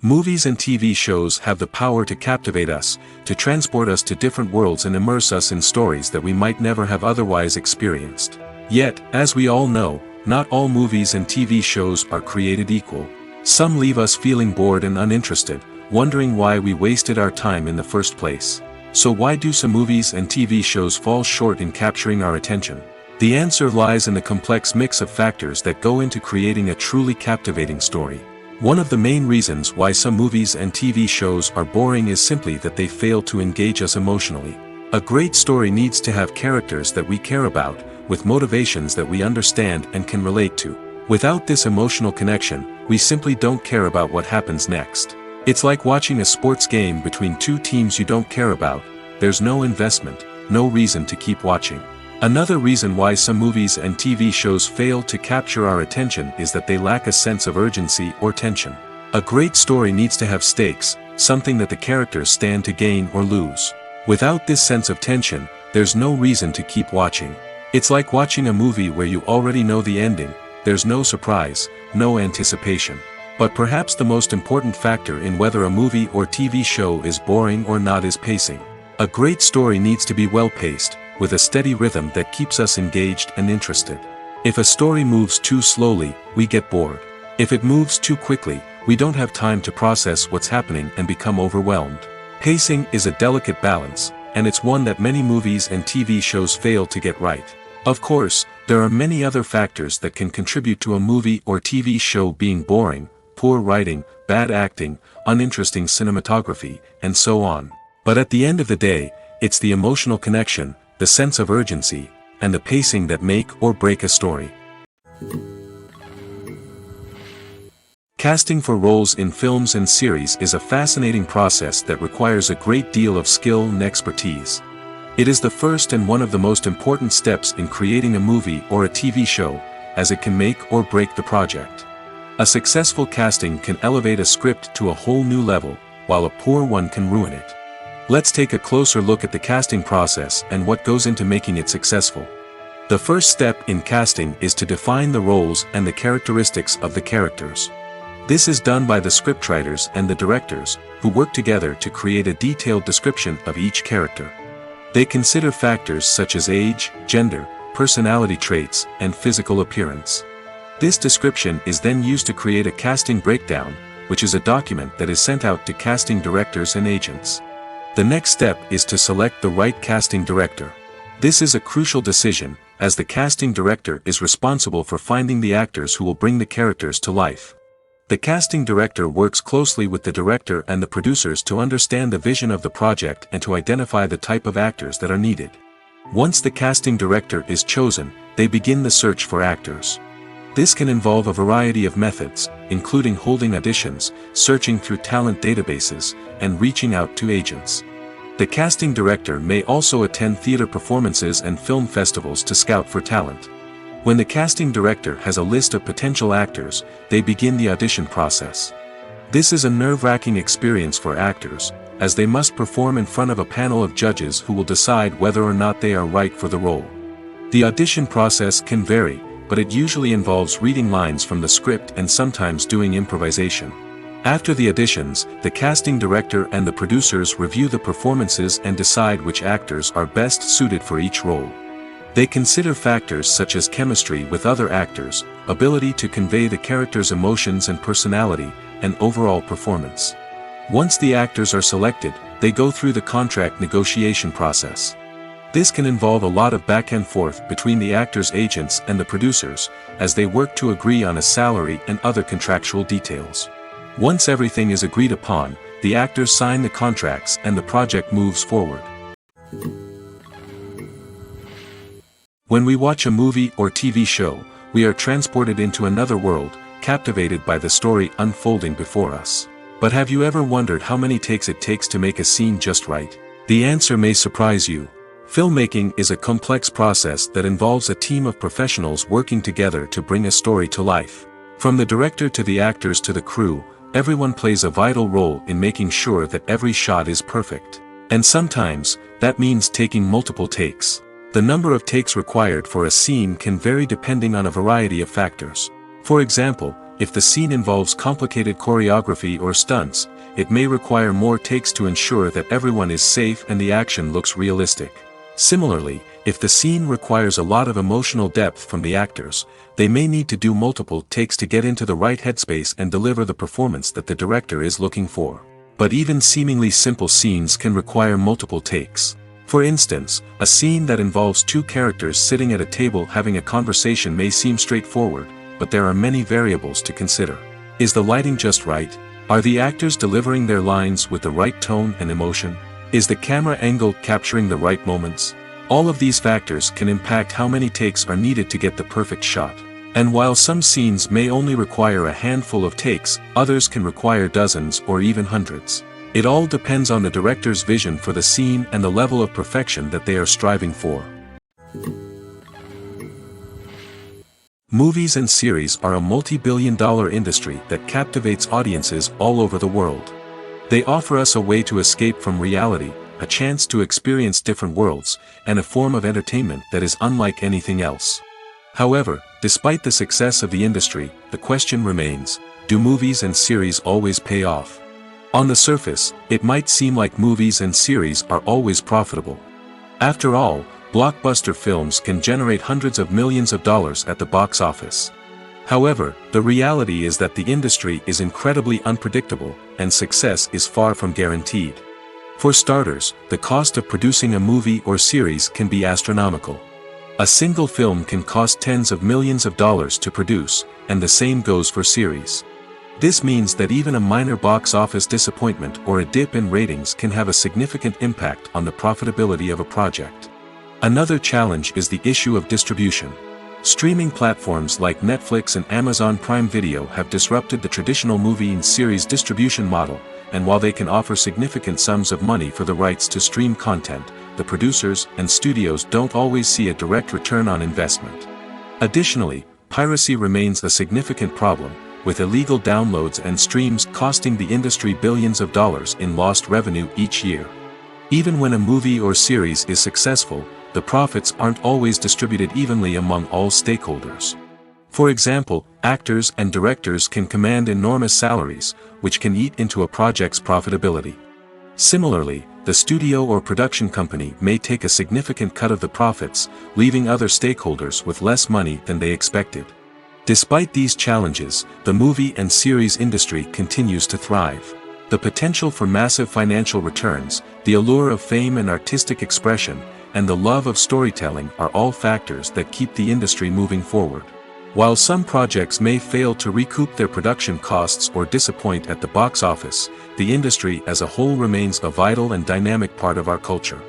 S1: Movies and TV shows have the power to captivate us, to transport us to different worlds and immerse us in stories that we might never have otherwise experienced. Yet, as we all know, not all movies and TV shows are created equal. Some leave us feeling bored and uninterested, wondering why we wasted our time in the first place. So why do some movies and TV shows fall short in capturing our attention? The answer lies in the complex mix of factors that go into creating a truly captivating story. One of the main reasons why some movies and TV shows are boring is simply that they fail to engage us emotionally. A great story needs to have characters that we care about, with motivations that we understand and can relate to. Without this emotional connection, we simply don't care about what happens next. It's like watching a sports game between two teams you don't care about. There's no investment, no reason to keep watching. Another reason why some movies and TV shows fail to capture our attention is that they lack a sense of urgency or tension. A great story needs to have stakes, something that the characters stand to gain or lose. Without this sense of tension, there's no reason to keep watching. It's like watching a movie where you already know the ending. There's no surprise, no anticipation. But perhaps the most important factor in whether a movie or TV show is boring or not is pacing. A great story needs to be well-paced, with a steady rhythm that keeps us engaged and interested. If a story moves too slowly, we get bored. If it moves too quickly, we don't have time to process what's happening and become overwhelmed. Pacing is a delicate balance, and it's one that many movies and TV shows fail to get right. Of course, there are many other factors that can contribute to a movie or TV show being boring: poor writing, bad acting, uninteresting cinematography, and so on. But at the end of the day, it's the emotional connection, the sense of urgency, and the pacing that make or break a story. Casting for roles in films and series is a fascinating process that requires a great deal of skill and expertise. It is the first and one of the most important steps in creating a movie or a TV show, as it can make or break the project. A successful casting can elevate a script to a whole new level, while a poor one can ruin it. Let's take a closer look at the casting process and what goes into making it successful. The first step in casting is to define the roles and the characteristics of the characters. This is done by the scriptwriters and the directors, who work together to create a detailed description of each character. They consider factors such as age, gender, personality traits, and physical appearance. This description is then used to create a casting breakdown, which is a document that is sent out to casting directors and agents. The next step is to select the right casting director. This is a crucial decision, as the casting director is responsible for finding the actors who will bring the characters to life. The casting director works closely with the director and the producers to understand the vision of the project and to identify the type of actors that are needed. Once the casting director is chosen, they begin the search for actors. This can involve a variety of methods, including holding auditions, searching through talent databases, and reaching out to agents. The casting director may also attend theater performances and film festivals to scout for talent. When the casting director has a list of potential actors, they begin the audition process. This is a nerve-wracking experience for actors, as they must perform in front of a panel of judges who will decide whether or not they are right for the role. The audition process can vary, but it usually involves reading lines from the script and sometimes doing improvisation. After the auditions, the casting director and the producers review the performances and decide which actors are best suited for each role. They consider factors such as chemistry with other actors, ability to convey the character's emotions and personality, and overall performance. Once the actors are selected, they go through the contract negotiation process. This can involve a lot of back and forth between the actors' agents and the producers, as they work to agree on a salary and other contractual details. Once everything is agreed upon, the actors sign the contracts and the project moves forward. When we watch a movie or TV show, we are transported into another world, captivated by the story unfolding before us. But have you ever wondered how many takes it takes to make a scene just right? The answer may surprise you. Filmmaking is a complex process that involves a team of professionals working together to bring a story to life. From the director to the actors to the crew, everyone plays a vital role in making sure that every shot is perfect. And sometimes, that means taking multiple takes. The number of takes required for a scene can vary depending on a variety of factors. For example, if the scene involves complicated choreography or stunts, it may require more takes to ensure that everyone is safe and the action looks realistic. Similarly, if the scene requires a lot of emotional depth from the actors, they may need to do multiple takes to get into the right headspace and deliver the performance that the director is looking for. But even seemingly simple scenes can require multiple takes. For instance, a scene that involves two characters sitting at a table having a conversation may seem straightforward, but there are many variables to consider. Is the lighting just right? Are the actors delivering their lines with the right tone and emotion? Is the camera angle capturing the right moments? All of these factors can impact how many takes are needed to get the perfect shot. And while some scenes may only require a handful of takes, others can require dozens or even hundreds. It all depends on the director's vision for the scene and the level of perfection that they are striving for. Movies and series are a multi-billion-dollar industry that captivates audiences all over the world. They offer us a way to escape from reality, a chance to experience different worlds, and a form of entertainment that is unlike anything else. However, despite the success of the industry, the question remains, do movies and series always pay off? On the surface, it might seem like movies and series are always profitable. After all, blockbuster films can generate hundreds of millions of dollars at the box office. However, the reality is that the industry is incredibly unpredictable, and success is far from guaranteed. For starters, the cost of producing a movie or series can be astronomical. A single film can cost tens of millions of dollars to produce, and the same goes for series. This means that even a minor box office disappointment or a dip in ratings can have a significant impact on the profitability of a project. Another challenge is the issue of distribution. Streaming platforms like Netflix and Amazon Prime Video have disrupted the traditional movie and series distribution model, and while they can offer significant sums of money for the rights to stream content, the producers and studios don't always see a direct return on investment. Additionally, piracy remains a significant problem, with illegal downloads and streams costing the industry billions of dollars in lost revenue each year. Even when a movie or series is successful, the profits aren't always distributed evenly among all stakeholders. For example, actors and directors can command enormous salaries, which can eat into a project's profitability. Similarly, the studio or production company may take a significant cut of the profits, leaving other stakeholders with less money than they expected. Despite these challenges, the movie and series industry continues to thrive. The potential for massive financial returns, the allure of fame and artistic expression, and the love of storytelling are all factors that keep the industry moving forward. While some projects may fail to recoup their production costs or disappoint at the box office, the industry as a whole remains a vital and dynamic part of our culture.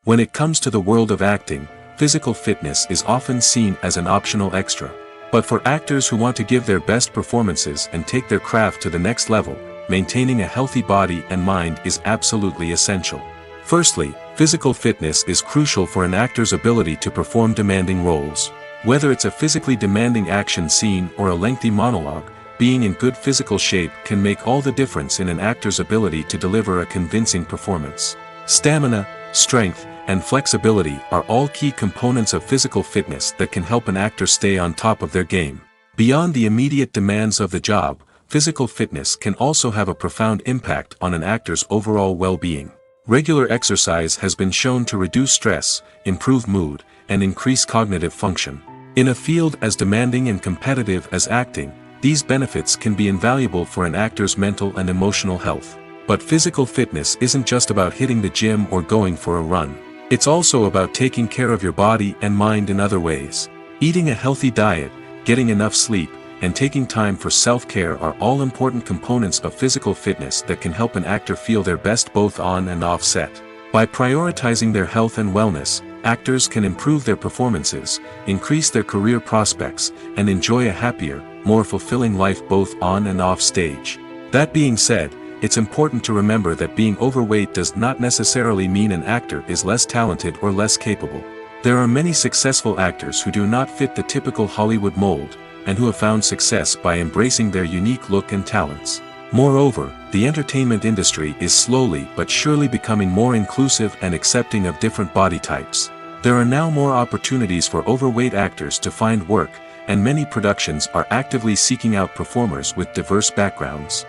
S1: When it comes to the world of acting, physical fitness is often seen as an optional extra. But for actors who want to give their best performances and take their craft to the next level, maintaining a healthy body and mind is absolutely essential. Firstly, physical fitness is crucial for an actor's ability to perform demanding roles. Whether it's a physically demanding action scene or a lengthy monologue, being in good physical shape can make all the difference in an actor's ability to deliver a convincing performance. Stamina, strength, and flexibility are all key components of physical fitness that can help an actor stay on top of their game. Beyond the immediate demands of the job, physical fitness can also have a profound impact on an actor's overall well-being. Regular exercise has been shown to reduce stress, improve mood, and increase cognitive function. In a field as demanding and competitive as acting, these benefits can be invaluable for an actor's mental and emotional health. But physical fitness isn't just about hitting the gym or going for a run. It's also about taking care of your body and mind in other ways. Eating a healthy diet, getting enough sleep, and taking time for self-care are all important components of physical fitness that can help an actor feel their best both on and off set. By prioritizing their health and wellness, actors can improve their performances, increase their career prospects, and enjoy a happier, more fulfilling life both on and off stage. That being said, it's important to remember that being overweight does not necessarily mean an actor is less talented or less capable. There are many successful actors who do not fit the typical Hollywood mold, and who have found success by embracing their unique look and talents. Moreover, the entertainment industry is slowly but surely becoming more inclusive and accepting of different body types. There are now more opportunities for overweight actors to find work, and many productions are actively seeking out performers with diverse backgrounds.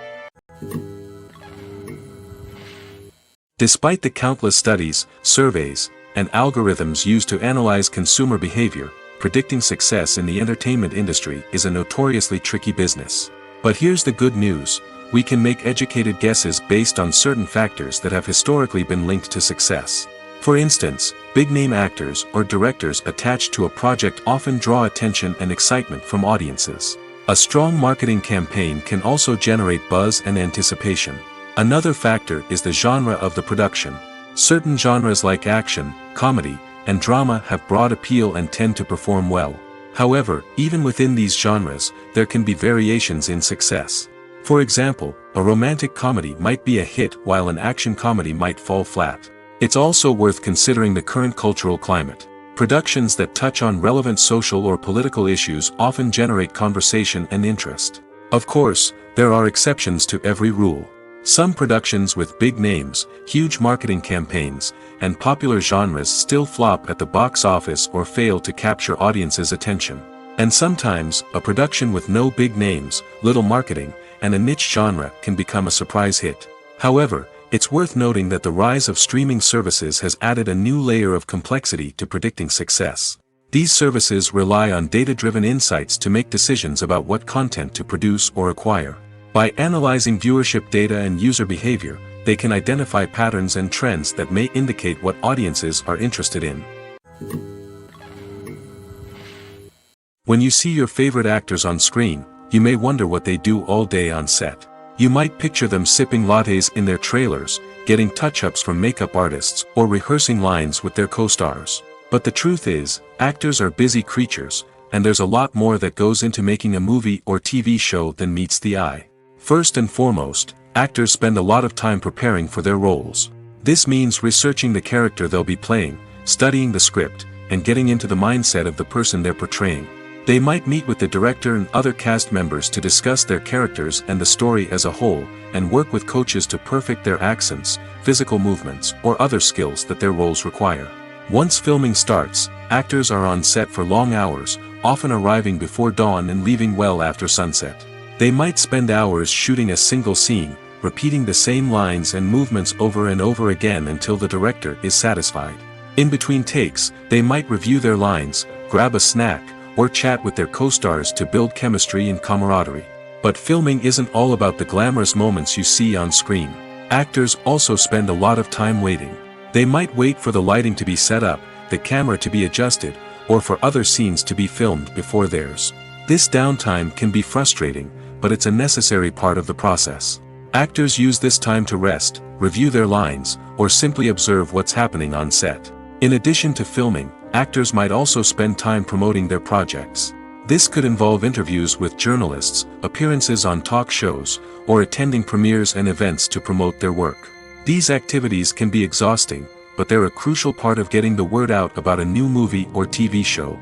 S1: Despite the countless studies, surveys, and algorithms used to analyze consumer behavior, predicting success in the entertainment industry is a notoriously tricky business. But here's the good news: we can make educated guesses based on certain factors that have historically been linked to success. For instance, big-name actors or directors attached to a project often draw attention and excitement from audiences. A strong marketing campaign can also generate buzz and anticipation. Another factor is the genre of the production. Certain genres like action, comedy, and drama have broad appeal and tend to perform well. However, even within these genres, there can be variations in success. For example, a romantic comedy might be a hit while an action comedy might fall flat. It's also worth considering the current cultural climate. Productions that touch on relevant social or political issues often generate conversation and interest. Of course, there are exceptions to every rule. Some productions with big names, huge marketing campaigns, and popular genres still flop at the box office or fail to capture audiences' attention. And sometimes, a production with no big names, little marketing, and a niche genre can become a surprise hit. However, it's worth noting that the rise of streaming services has added a new layer of complexity to predicting success. These services rely on data-driven insights to make decisions about what content to produce or acquire. By analyzing viewership data and user behavior, they can identify patterns and trends that may indicate what audiences are interested in. When you see your favorite actors on screen, you may wonder what they do all day on set. You might picture them sipping lattes in their trailers, getting touch-ups from makeup artists, or rehearsing lines with their co-stars. But the truth is, actors are busy creatures, and there's a lot more that goes into making a movie or TV show than meets the eye. First and foremost, actors spend a lot of time preparing for their roles. This means researching the character they'll be playing, studying the script, and getting into the mindset of the person they're portraying. They might meet with the director and other cast members to discuss their characters and the story as a whole, and work with coaches to perfect their accents, physical movements, or other skills that their roles require. Once filming starts, actors are on set for long hours, often arriving before dawn and leaving well after sunset. They might spend hours shooting a single scene, repeating the same lines and movements over and over again until the director is satisfied. In between takes, they might review their lines, grab a snack, or chat with their co-stars to build chemistry and camaraderie. But filming isn't all about the glamorous moments you see on screen. Actors also spend a lot of time waiting. They might wait for the lighting to be set up, the camera to be adjusted, or for other scenes to be filmed before theirs. This downtime can be frustrating, but it's a necessary part of the process. Actors use this time to rest, review their lines, or simply observe what's happening on set. In addition to filming, actors might also spend time promoting their projects. This could involve interviews with journalists, appearances on talk shows, or attending premieres and events to promote their work. These activities can be exhausting, but they're a crucial part of getting the word out about a new movie or TV show.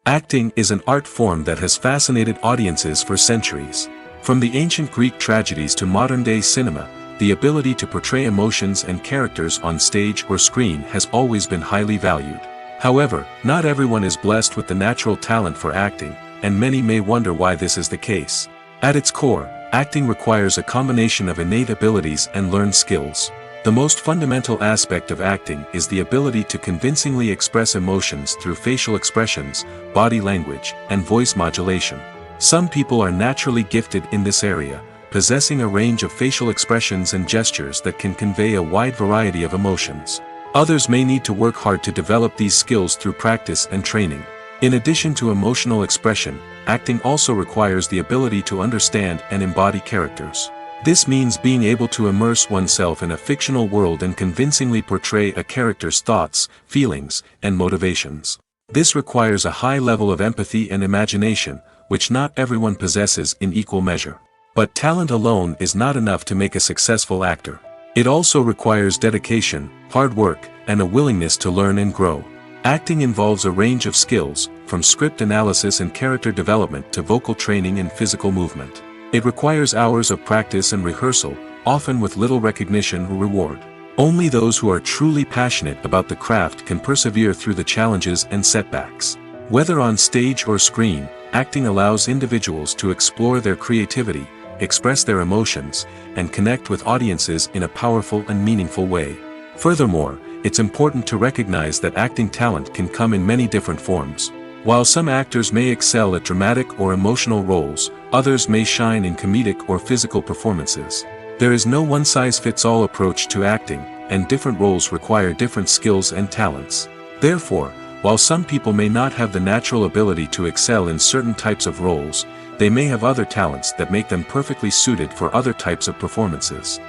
S1: Acting is an art form that has fascinated audiences for centuries. From the ancient Greek tragedies to modern-day cinema, the ability to portray emotions and characters on stage or screen has always been highly valued. However, not everyone is blessed with the natural talent for acting, and many may wonder why this is the case. At its core, acting requires a combination of innate abilities and learned skills. The most fundamental aspect of acting is the ability to convincingly express emotions through facial expressions, body language, and voice modulation. Some people are naturally gifted in this area, possessing a range of facial expressions and gestures that can convey a wide variety of emotions. Others may need to work hard to develop these skills through practice and training. In addition to emotional expression, acting also requires the ability to understand and embody characters. This means being able to immerse oneself in a fictional world and convincingly portray a character's thoughts, feelings, and motivations. This requires a high level of empathy and imagination, which not everyone possesses in equal measure. But talent alone is not enough to make a successful actor. It also requires dedication, hard work, and a willingness to learn and grow. Acting involves a range of skills, from script analysis and character development to vocal training and physical movement. It requires hours of practice and rehearsal, often with little recognition or reward. Only those who are truly passionate about the craft can persevere through the challenges and setbacks. Whether on stage or screen, acting allows individuals to explore their creativity, express their emotions, and connect with audiences in a powerful and meaningful way. Furthermore, it's important to recognize that acting talent can come in many different forms. While some actors may excel at dramatic or emotional roles, others may shine in comedic or physical performances. There is no one-size-fits-all approach to acting, and different roles require different skills and talents. Therefore, while some people may not have the natural ability to excel in certain types of roles, they may have other talents that make them perfectly suited for other types of performances.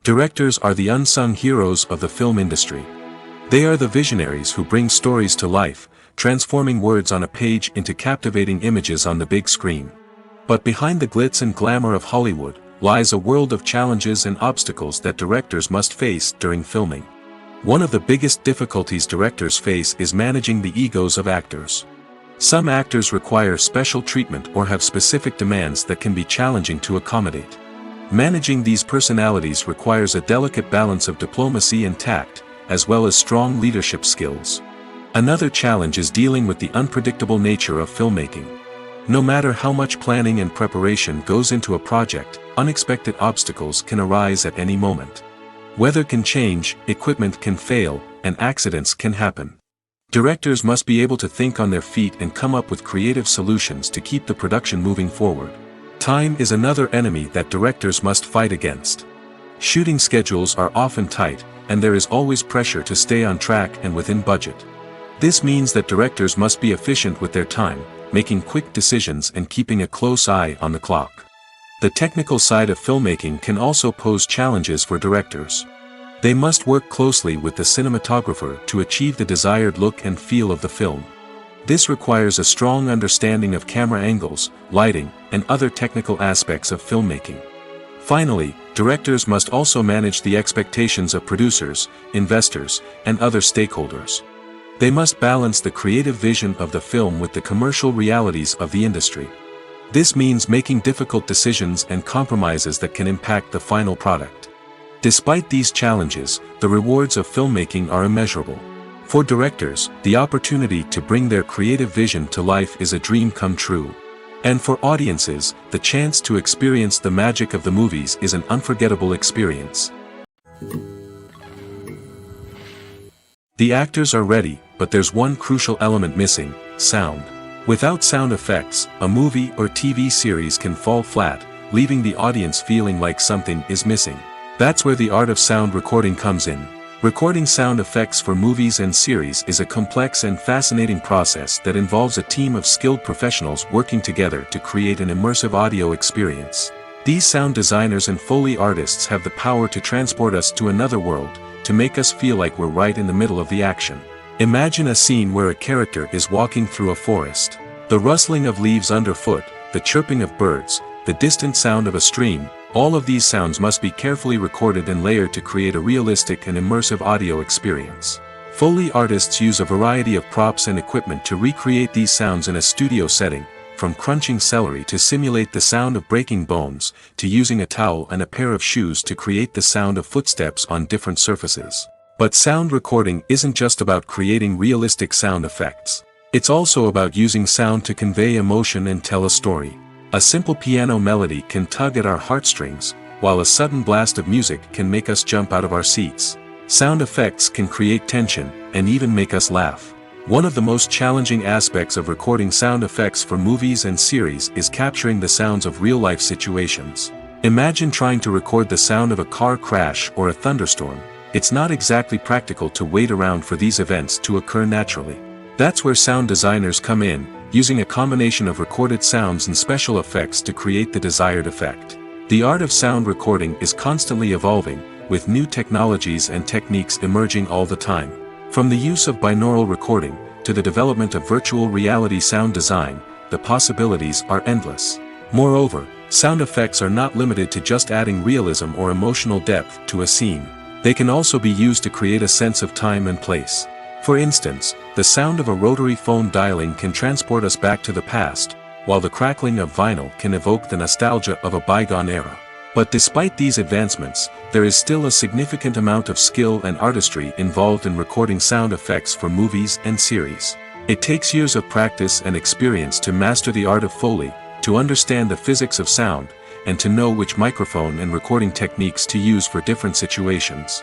S1: Directors are the unsung heroes of the film industry. They are the visionaries who bring stories to life, transforming words on a page into captivating images on the big screen. But behind the glitz and glamour of Hollywood lies a world of challenges and obstacles that directors must face during filming. One of the biggest difficulties directors face is managing the egos of actors. Some actors require special treatment or have specific demands that can be challenging to accommodate. Managing these personalities requires a delicate balance of diplomacy and tact, as well as strong leadership skills. Another challenge is dealing with the unpredictable nature of filmmaking. No matter how much planning and preparation goes into a project, unexpected obstacles can arise at any moment. Weather can change, equipment can fail, and accidents can happen. Directors must be able to think on their feet and come up with creative solutions to keep the production moving forward. Time is another enemy that directors must fight against. Shooting schedules are often tight, and there is always pressure to stay on track and within budget. This means that directors must be efficient with their time, making quick decisions and keeping a close eye on the clock. The technical side of filmmaking can also pose challenges for directors. They must work closely with the cinematographer to achieve the desired look and feel of the film. This requires a strong understanding of camera angles, lighting, and other technical aspects of filmmaking. Finally, directors must also manage the expectations of producers, investors, and other stakeholders. They must balance the creative vision of the film with the commercial realities of the industry. This means making difficult decisions and compromises that can impact the final product. Despite these challenges, the rewards of filmmaking are immeasurable. For directors, the opportunity to bring their creative vision to life is a dream come true. And for audiences, the chance to experience the magic of the movies is an unforgettable experience. The actors are ready, but there's one crucial element missing: sound. Without sound effects, a movie or TV series can fall flat, leaving the audience feeling like something is missing. That's where the art of sound recording comes in. Recording sound effects for movies and series is a complex and fascinating process that involves a team of skilled professionals working together to create an immersive audio experience. These sound designers and Foley artists have the power to transport us to another world, to make us feel like we're right in the middle of the action. Imagine a scene where a character is walking through a forest. The rustling of leaves underfoot, the chirping of birds, the distant sound of a stream, all of these sounds must be carefully recorded and layered to create a realistic and immersive audio experience. Foley artists use a variety of props and equipment to recreate these sounds in a studio setting, from crunching celery to simulate the sound of breaking bones, to using a towel and a pair of shoes to create the sound of footsteps on different surfaces. But sound recording isn't just about creating realistic sound effects. It's also about using sound to convey emotion and tell a story. A simple piano melody can tug at our heartstrings, while a sudden blast of music can make us jump out of our seats. Sound effects can create tension, and even make us laugh. One of the most challenging aspects of recording sound effects for movies and series is capturing the sounds of real-life situations. Imagine trying to record the sound of a car crash or a thunderstorm. It's not exactly practical to wait around for these events to occur naturally. That's where sound designers come in, using a combination of recorded sounds and special effects to create the desired effect. The art of sound recording is constantly evolving, with new technologies and techniques emerging all the time. From the use of binaural recording, to the development of virtual reality sound design, the possibilities are endless. Moreover, sound effects are not limited to just adding realism or emotional depth to a scene. They can also be used to create a sense of time and place. For instance, the sound of a rotary phone dialing can transport us back to the past, while the crackling of vinyl can evoke the nostalgia of a bygone era. But despite these advancements, there is still a significant amount of skill and artistry involved in recording sound effects for movies and series. It takes years of practice and experience to master the art of Foley, to understand the physics of sound, and to know which microphone and recording techniques to use for different situations.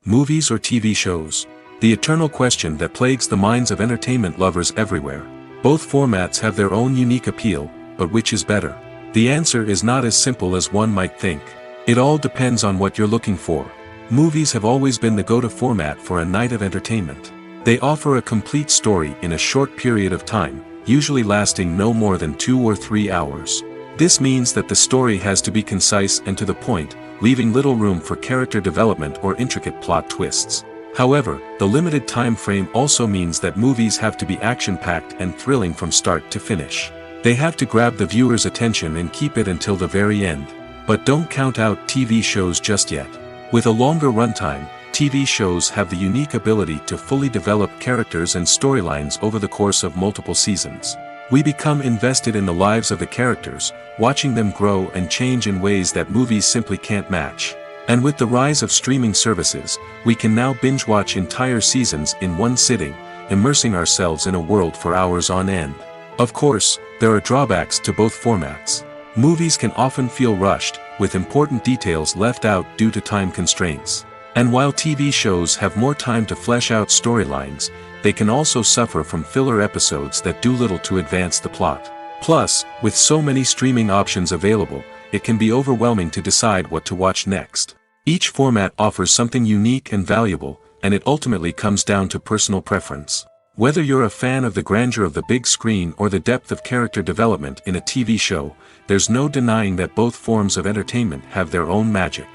S1: Movies or TV shows? The eternal question that plagues the minds of entertainment lovers everywhere. Both formats have their own unique appeal, but which is better? The answer is not as simple as one might think. It all depends on what you're looking for. Movies have always been the go-to format for a night of entertainment. They offer a complete story in a short period of time, usually lasting no more than 2 or 3 hours. This means that the story has to be concise and to the point, leaving little room for character development or intricate plot twists. However, the limited time frame also means that movies have to be action-packed and thrilling from start to finish. They have to grab the viewer's attention and keep it until the very end. But don't count out TV shows just yet. With a longer runtime, TV shows have the unique ability to fully develop characters and storylines over the course of multiple seasons. We become invested in the lives of the characters, watching them grow and change in ways that movies simply can't match. And with the rise of streaming services, we can now binge-watch entire seasons in one sitting, immersing ourselves in a world for hours on end. Of course, there are drawbacks to both formats. Movies can often feel rushed, with important details left out due to time constraints. And while TV shows have more time to flesh out storylines, they can also suffer from filler episodes that do little to advance the plot. Plus, with so many streaming options available, it can be overwhelming to decide what to watch next. Each format offers something unique and valuable, and it ultimately comes down to personal preference. Whether you're a fan of the grandeur of the big screen or the depth of character development in a TV show, there's no denying that both forms of entertainment have their own magic.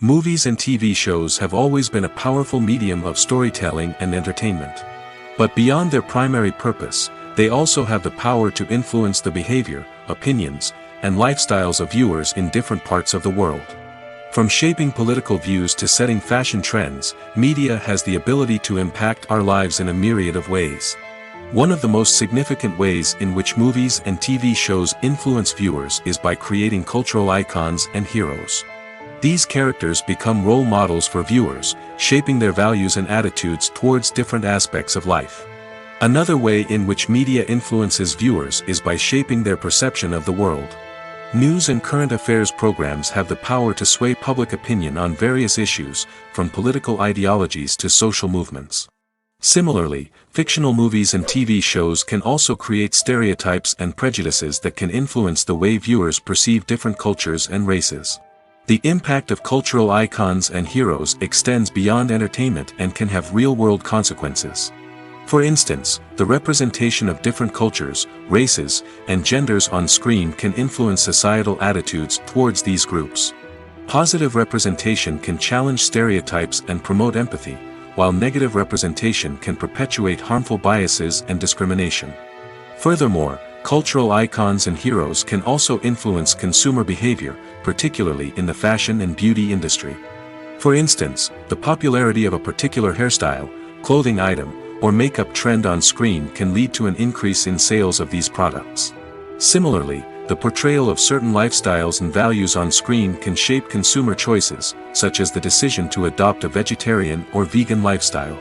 S1: Movies and TV shows have always been a powerful medium of storytelling and entertainment. But beyond their primary purpose, they also have the power to influence the behavior, opinions, and lifestyles of viewers in different parts of the world. From shaping political views to setting fashion trends, media has the ability to impact our lives in a myriad of ways. One of the most significant ways in which movies and TV shows influence viewers is by creating cultural icons and heroes. These characters become role models for viewers, shaping their values and attitudes towards different aspects of life. Another way in which media influences viewers is by shaping their perception of the world. News and current affairs programs have the power to sway public opinion on various issues, from political ideologies to social movements. Similarly, fictional movies and TV shows can also create stereotypes and prejudices that can influence the way viewers perceive different cultures and races. The impact of cultural icons and heroes extends beyond entertainment and can have real-world consequences. For instance, the representation of different cultures, races, and genders on screen can influence societal attitudes towards these groups. Positive representation can challenge stereotypes and promote empathy, while negative representation can perpetuate harmful biases and discrimination. Furthermore, cultural icons and heroes can also influence consumer behavior, particularly in the fashion and beauty industry. For instance, the popularity of a particular hairstyle, clothing item, or makeup trend on screen can lead to an increase in sales of these products. Similarly, the portrayal of certain lifestyles and values on screen can shape consumer choices, such as the decision to adopt a vegetarian or vegan lifestyle.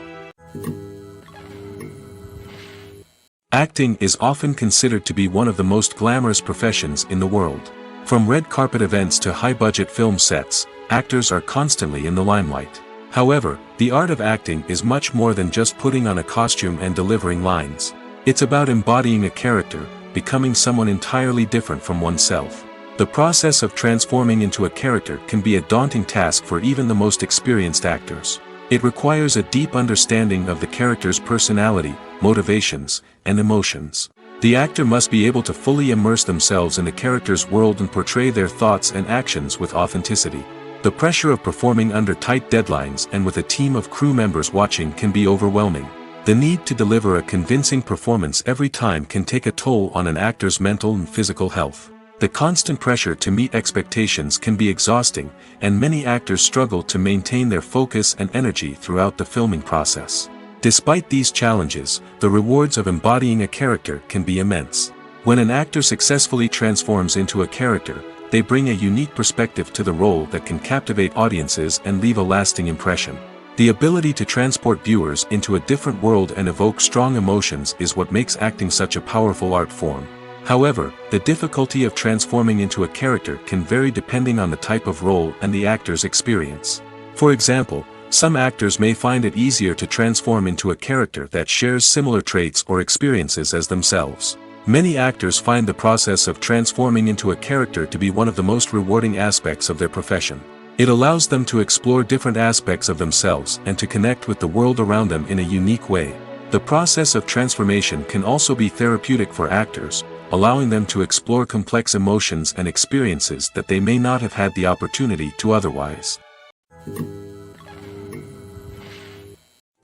S1: Acting is often considered to be one of the most glamorous professions in the world. From red carpet events to high-budget film sets, actors are constantly in the limelight. However, the art of acting is much more than just putting on a costume and delivering lines. It's about embodying a character, becoming someone entirely different from oneself. The process of transforming into a character can be a daunting task for even the most experienced actors. It requires a deep understanding of the character's personality, motivations, and emotions. The actor must be able to fully immerse themselves in the character's world and portray their thoughts and actions with authenticity. The pressure of performing under tight deadlines and with a team of crew members watching can be overwhelming. The need to deliver a convincing performance every time can take a toll on an actor's mental and physical health. The constant pressure to meet expectations can be exhausting, and many actors struggle to maintain their focus and energy throughout the filming process. Despite these challenges, the rewards of embodying a character can be immense. When an actor successfully transforms into a character, they bring a unique perspective to the role that can captivate audiences and leave a lasting impression. The ability to transport viewers into a different world and evoke strong emotions is what makes acting such a powerful art form. However, the difficulty of transforming into a character can vary depending on the type of role and the actor's experience. For example, Some actors may find it easier to transform into a character that shares similar traits or experiences as themselves. Many actors find the process of transforming into a character to be one of the most rewarding aspects of their profession. It allows them to explore different aspects of themselves and to connect with the world around them in a unique way. The process of transformation can also be therapeutic for actors, allowing them to explore complex emotions and experiences that they may not have had the opportunity to otherwise.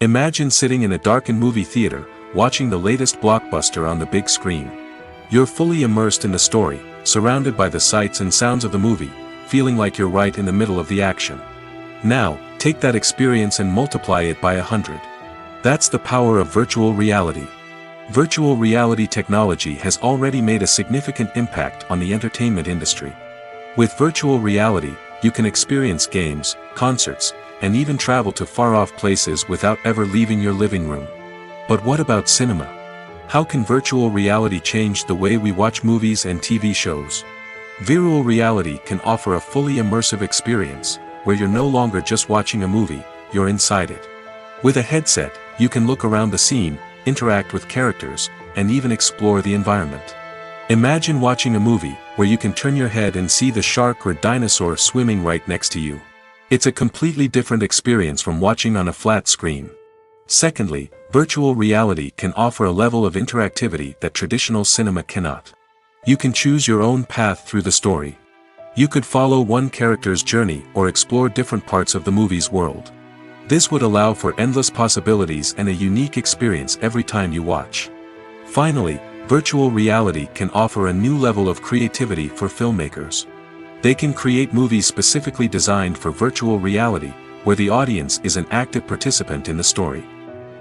S1: Imagine sitting in a darkened movie theater, watching the latest blockbuster on the big screen. You're fully immersed in the story, surrounded by the sights and sounds of the movie, feeling like you're right in the middle of the action. Now, take that experience and multiply it by 100. That's the power of virtual reality. Virtual reality technology has already made a significant impact on the entertainment industry. With virtual reality, you can experience games, concerts, and even travel to far-off places without ever leaving your living room. But what about cinema? How can virtual reality change the way we watch movies and TV shows? Virtual reality can offer a fully immersive experience, where you're no longer just watching a movie, you're inside it. With a headset, you can look around the scene, interact with characters, and even explore the environment. Imagine watching a movie where you can turn your head and see the shark or dinosaur swimming right next to you. It's a completely different experience from watching on a flat screen. Secondly, virtual reality can offer a level of interactivity that traditional cinema cannot. You can choose your own path through the story. You could follow one character's journey or explore different parts of the movie's world. This would allow for endless possibilities and a unique experience every time you watch. Finally, virtual reality can offer a new level of creativity for filmmakers. They can create movies specifically designed for virtual reality, where the audience is an active participant in the story.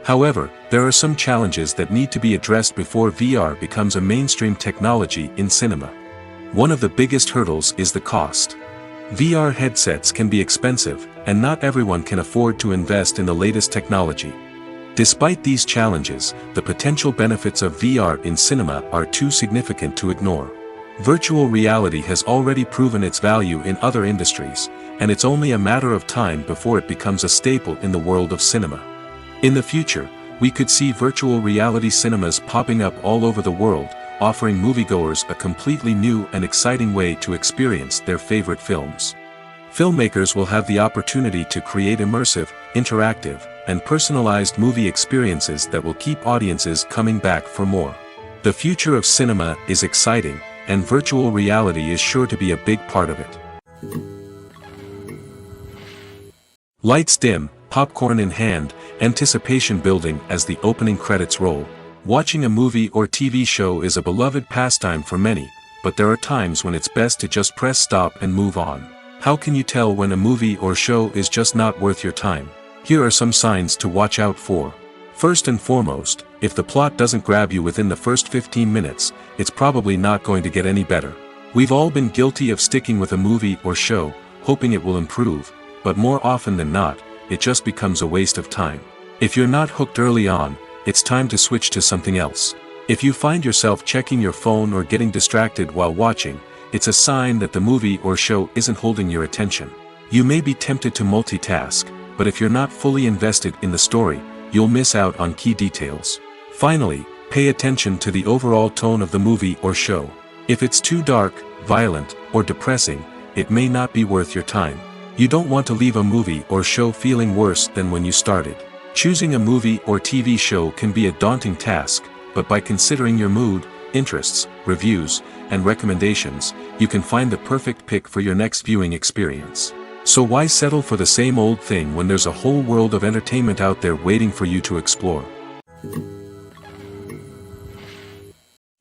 S1: However, there are some challenges that need to be addressed before VR becomes a mainstream technology in cinema. One of the biggest hurdles is the cost. VR headsets can be expensive, and not everyone can afford to invest in the latest technology. Despite these challenges, the potential benefits of VR in cinema are too significant to ignore. Virtual reality has already proven its value in other industries, and it's only a matter of time before it becomes a staple in the world of cinema. In the future, we could see virtual reality cinemas popping up all over the world, offering moviegoers a completely new and exciting way to experience their favorite films. Filmmakers will have the opportunity to create immersive, interactive, and personalized movie experiences that will keep audiences coming back for more. The future of cinema is exciting, and virtual reality is sure to be a big part of it. Lights dim, popcorn in hand, anticipation building as the opening credits roll. Watching a movie or TV show is a beloved pastime for many, but there are times when it's best to just press stop and move on. How can you tell when a movie or show is just not worth your time? Here are some signs to watch out for. First and foremost, if the plot doesn't grab you within the first 15 minutes, it's probably not going to get any better. We've all been guilty of sticking with a movie or show, hoping it will improve, but more often than not, it just becomes a waste of time. If you're not hooked early on, it's time to switch to something else. If you find yourself checking your phone or getting distracted while watching, it's a sign that the movie or show isn't holding your attention. You may be tempted to multitask, but if you're not fully invested in the story, you'll miss out on key details. Finally, pay attention to the overall tone of the movie or show. If it's too dark, violent, or depressing, it may not be worth your time. You don't want to leave a movie or show feeling worse than when you started. Choosing a movie or TV show can be a daunting task, but by considering your mood, interests, reviews, and recommendations, you can find the perfect pick for your next viewing experience. So why settle for the same old thing when there's a whole world of entertainment out there waiting for you to explore?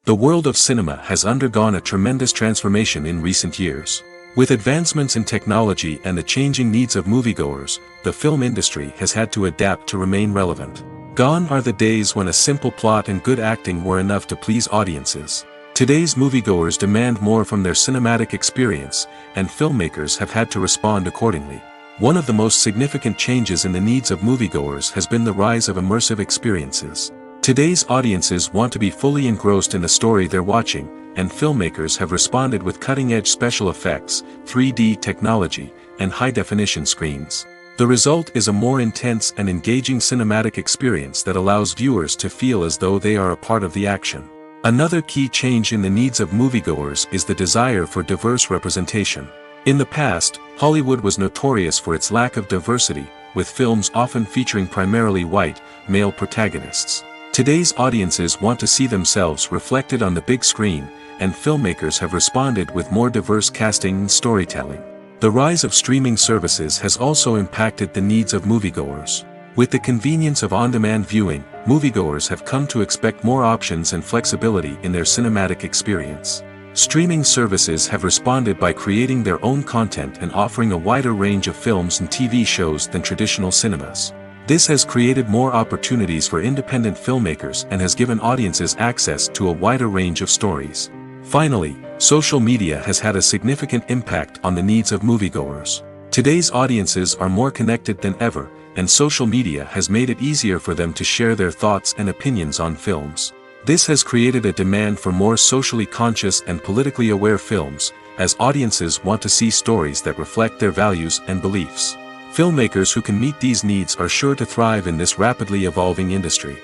S1: The world of cinema has undergone a tremendous transformation in recent years. With advancements in technology and the changing needs of moviegoers, the film industry has had to adapt to remain relevant. Gone are the days when a simple plot and good acting were enough to please audiences. Today's moviegoers demand more from their cinematic experience, and filmmakers have had to respond accordingly. One of the most significant changes in the needs of moviegoers has been the rise of immersive experiences. Today's audiences want to be fully engrossed in the story they're watching, and filmmakers have responded with cutting-edge special effects, 3D technology, and high-definition screens. The result is a more intense and engaging cinematic experience that allows viewers to feel as though they are a part of the action. Another key change in the needs of moviegoers is the desire for diverse representation. In the past, Hollywood was notorious for its lack of diversity, with films often featuring primarily white, male protagonists. Today's audiences want to see themselves reflected on the big screen, and filmmakers have responded with more diverse casting and storytelling. The rise of streaming services has also impacted the needs of moviegoers. With the convenience of on-demand viewing, moviegoers have come to expect more options and flexibility in their cinematic experience. Streaming services have responded by creating their own content and offering a wider range of films and TV shows than traditional cinemas. This has created more opportunities for independent filmmakers and has given audiences access to a wider range of stories. Finally, social media has had a significant impact on the needs of moviegoers. Today's audiences are more connected than ever, and social media has made it easier for them to share their thoughts and opinions on films. This has created a demand for more socially conscious and politically aware films, as audiences want to see stories that reflect their values and beliefs. Filmmakers who can meet these needs are sure to thrive in this rapidly evolving industry.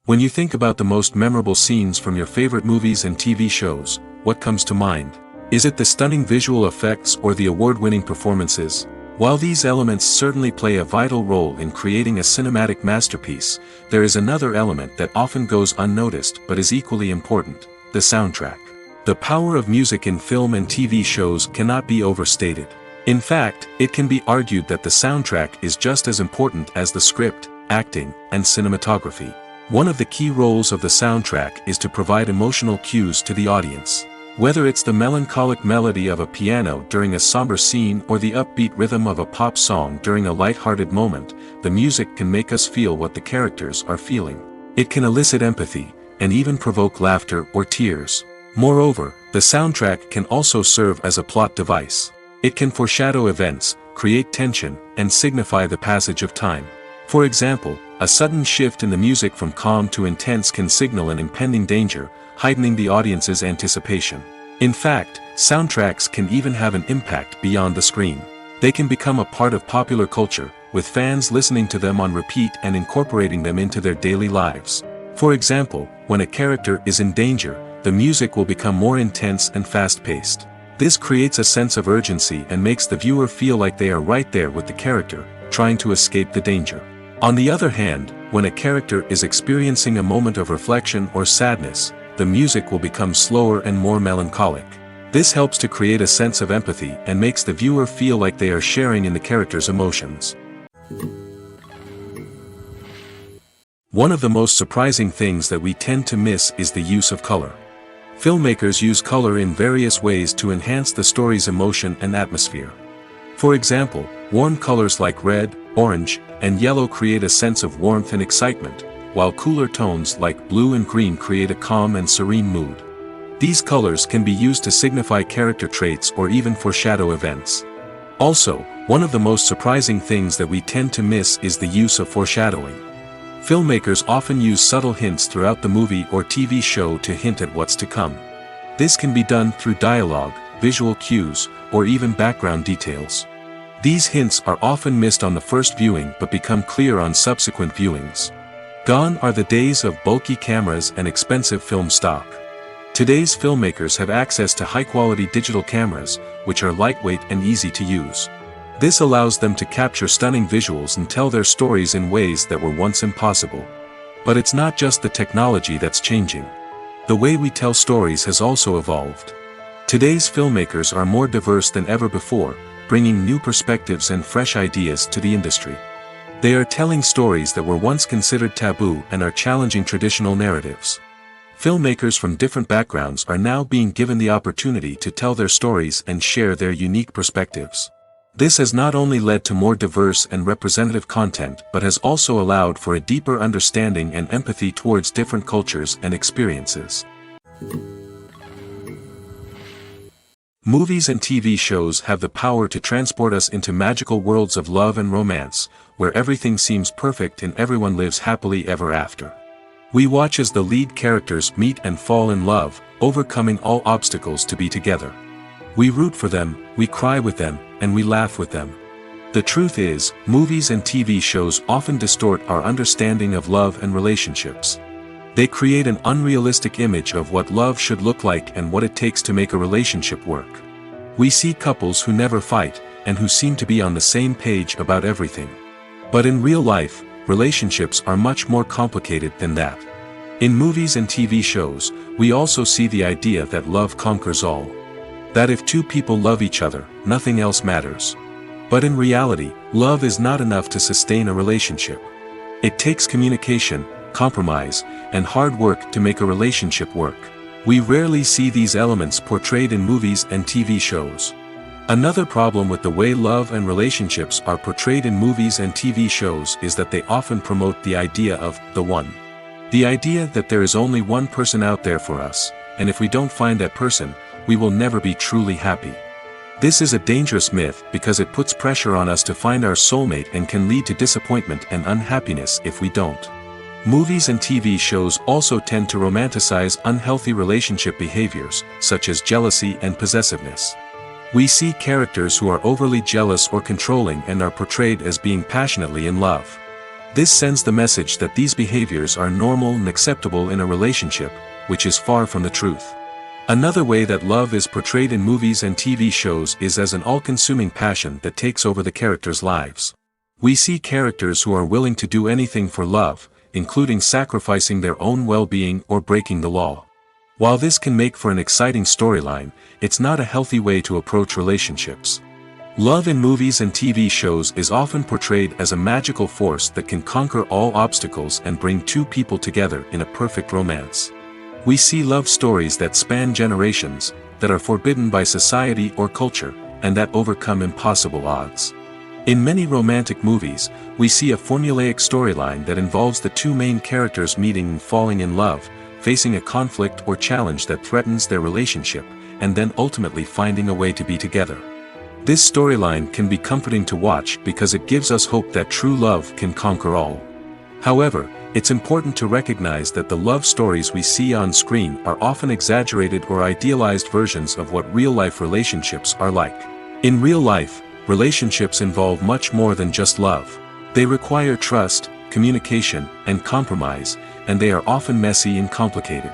S1: When you think about the most memorable scenes from your favorite movies and TV shows, what comes to mind? Is it the stunning visual effects or the award-winning performances? While these elements certainly play a vital role in creating a cinematic masterpiece, there is another element that often goes unnoticed but is equally important: the soundtrack. The power of music in film and TV shows cannot be overstated. In fact, it can be argued that the soundtrack is just as important as the script, acting, and cinematography. One of the key roles of the soundtrack is to provide emotional cues to the audience. Whether it's the melancholic melody of a piano during a somber scene or the upbeat rhythm of a pop song during a light-hearted moment, the music can make us feel what the characters are feeling. It can elicit empathy, and even provoke laughter or tears. Moreover, the soundtrack can also serve as a plot device. It can foreshadow events, create tension, and signify the passage of time. For example, a sudden shift in the music from calm to intense can signal an impending danger, heightening the audience's anticipation. In fact, soundtracks can even have an impact beyond the screen. They can become a part of popular culture, with fans listening to them on repeat and incorporating them into their daily lives. For example, when a character is in danger, the music will become more intense and fast-paced. This creates a sense of urgency and makes the viewer feel like they are right there with the character, trying to escape the danger. On the other hand, when a character is experiencing a moment of reflection or sadness, the music will become slower and more melancholic. This helps to create a sense of empathy and makes the viewer feel like they are sharing in the character's emotions. One of the most surprising things that we tend to miss is the use of color. Filmmakers use color in various ways to enhance the story's emotion and atmosphere. For example, warm colors like red, orange, and yellow create a sense of warmth and excitement, while cooler tones like blue and green create a calm and serene mood. These colors can be used to signify character traits or even foreshadow events. Also, one of the most surprising things that we tend to miss is the use of foreshadowing. Filmmakers often use subtle hints throughout the movie or TV show to hint at what's to come. This can be done through dialogue, visual cues, or even background details. These hints are often missed on the first viewing but become clear on subsequent viewings. Gone are the days of bulky cameras and expensive film stock. Today's filmmakers have access to high-quality digital cameras, which are lightweight and easy to use. This allows them to capture stunning visuals and tell their stories in ways that were once impossible. But it's not just the technology that's changing. The way we tell stories has also evolved. Today's filmmakers are more diverse than ever before, bringing new perspectives and fresh ideas to the industry. They are telling stories that were once considered taboo and are challenging traditional narratives. Filmmakers from different backgrounds are now being given the opportunity to tell their stories and share their unique perspectives. This has not only led to more diverse and representative content but has also allowed for a deeper understanding and empathy towards different cultures and experiences. Movies and TV shows have the power to transport us into magical worlds of love and romance, where everything seems perfect and everyone lives happily ever after. We watch as the lead characters meet and fall in love, overcoming all obstacles to be together. We root for them, we cry with them, and we laugh with them. The truth is, movies and TV shows often distort our understanding of love and relationships. They create an unrealistic image of what love should look like and what it takes to make a relationship work. We see couples who never fight, and who seem to be on the same page about everything. But in real life, relationships are much more complicated than that. In movies and TV shows, we also see the idea that love conquers all. That if two people love each other, nothing else matters. But in reality, love is not enough to sustain a relationship. It takes communication, compromise, and hard work to make a relationship work. We rarely see these elements portrayed in movies and TV shows. Another problem with the way love and relationships are portrayed in movies and TV shows is that they often promote the idea of the one. The idea that there is only one person out there for us, and if we don't find that person, we will never be truly happy. This is a dangerous myth because it puts pressure on us to find our soulmate and can lead to disappointment and unhappiness if we don't. Movies and TV shows also tend to romanticize unhealthy relationship behaviors, such as jealousy and possessiveness. We see characters who are overly jealous or controlling and are portrayed as being passionately in love. This sends the message that these behaviors are normal and acceptable in a relationship, which is far from the truth. Another way that love is portrayed in movies and TV shows is as an all-consuming passion that takes over the characters' lives. We see characters who are willing to do anything for love, including sacrificing their own well-being or breaking the law. While this can make for an exciting storyline, it's not a healthy way to approach relationships. Love in movies and TV shows is often portrayed as a magical force that can conquer all obstacles and bring two people together in a perfect romance. We see love stories that span generations, that are forbidden by society or culture, and that overcome impossible odds. In many romantic movies, we see a formulaic storyline that involves the two main characters meeting and falling in love, facing a conflict or challenge that threatens their relationship, and then ultimately finding a way to be together. This storyline can be comforting to watch because it gives us hope that true love can conquer all. However, it's important to recognize that the love stories we see on screen are often exaggerated or idealized versions of what real-life relationships are like. In real life, relationships involve much more than just love. They require trust, communication, and compromise, and they are often messy and complicated.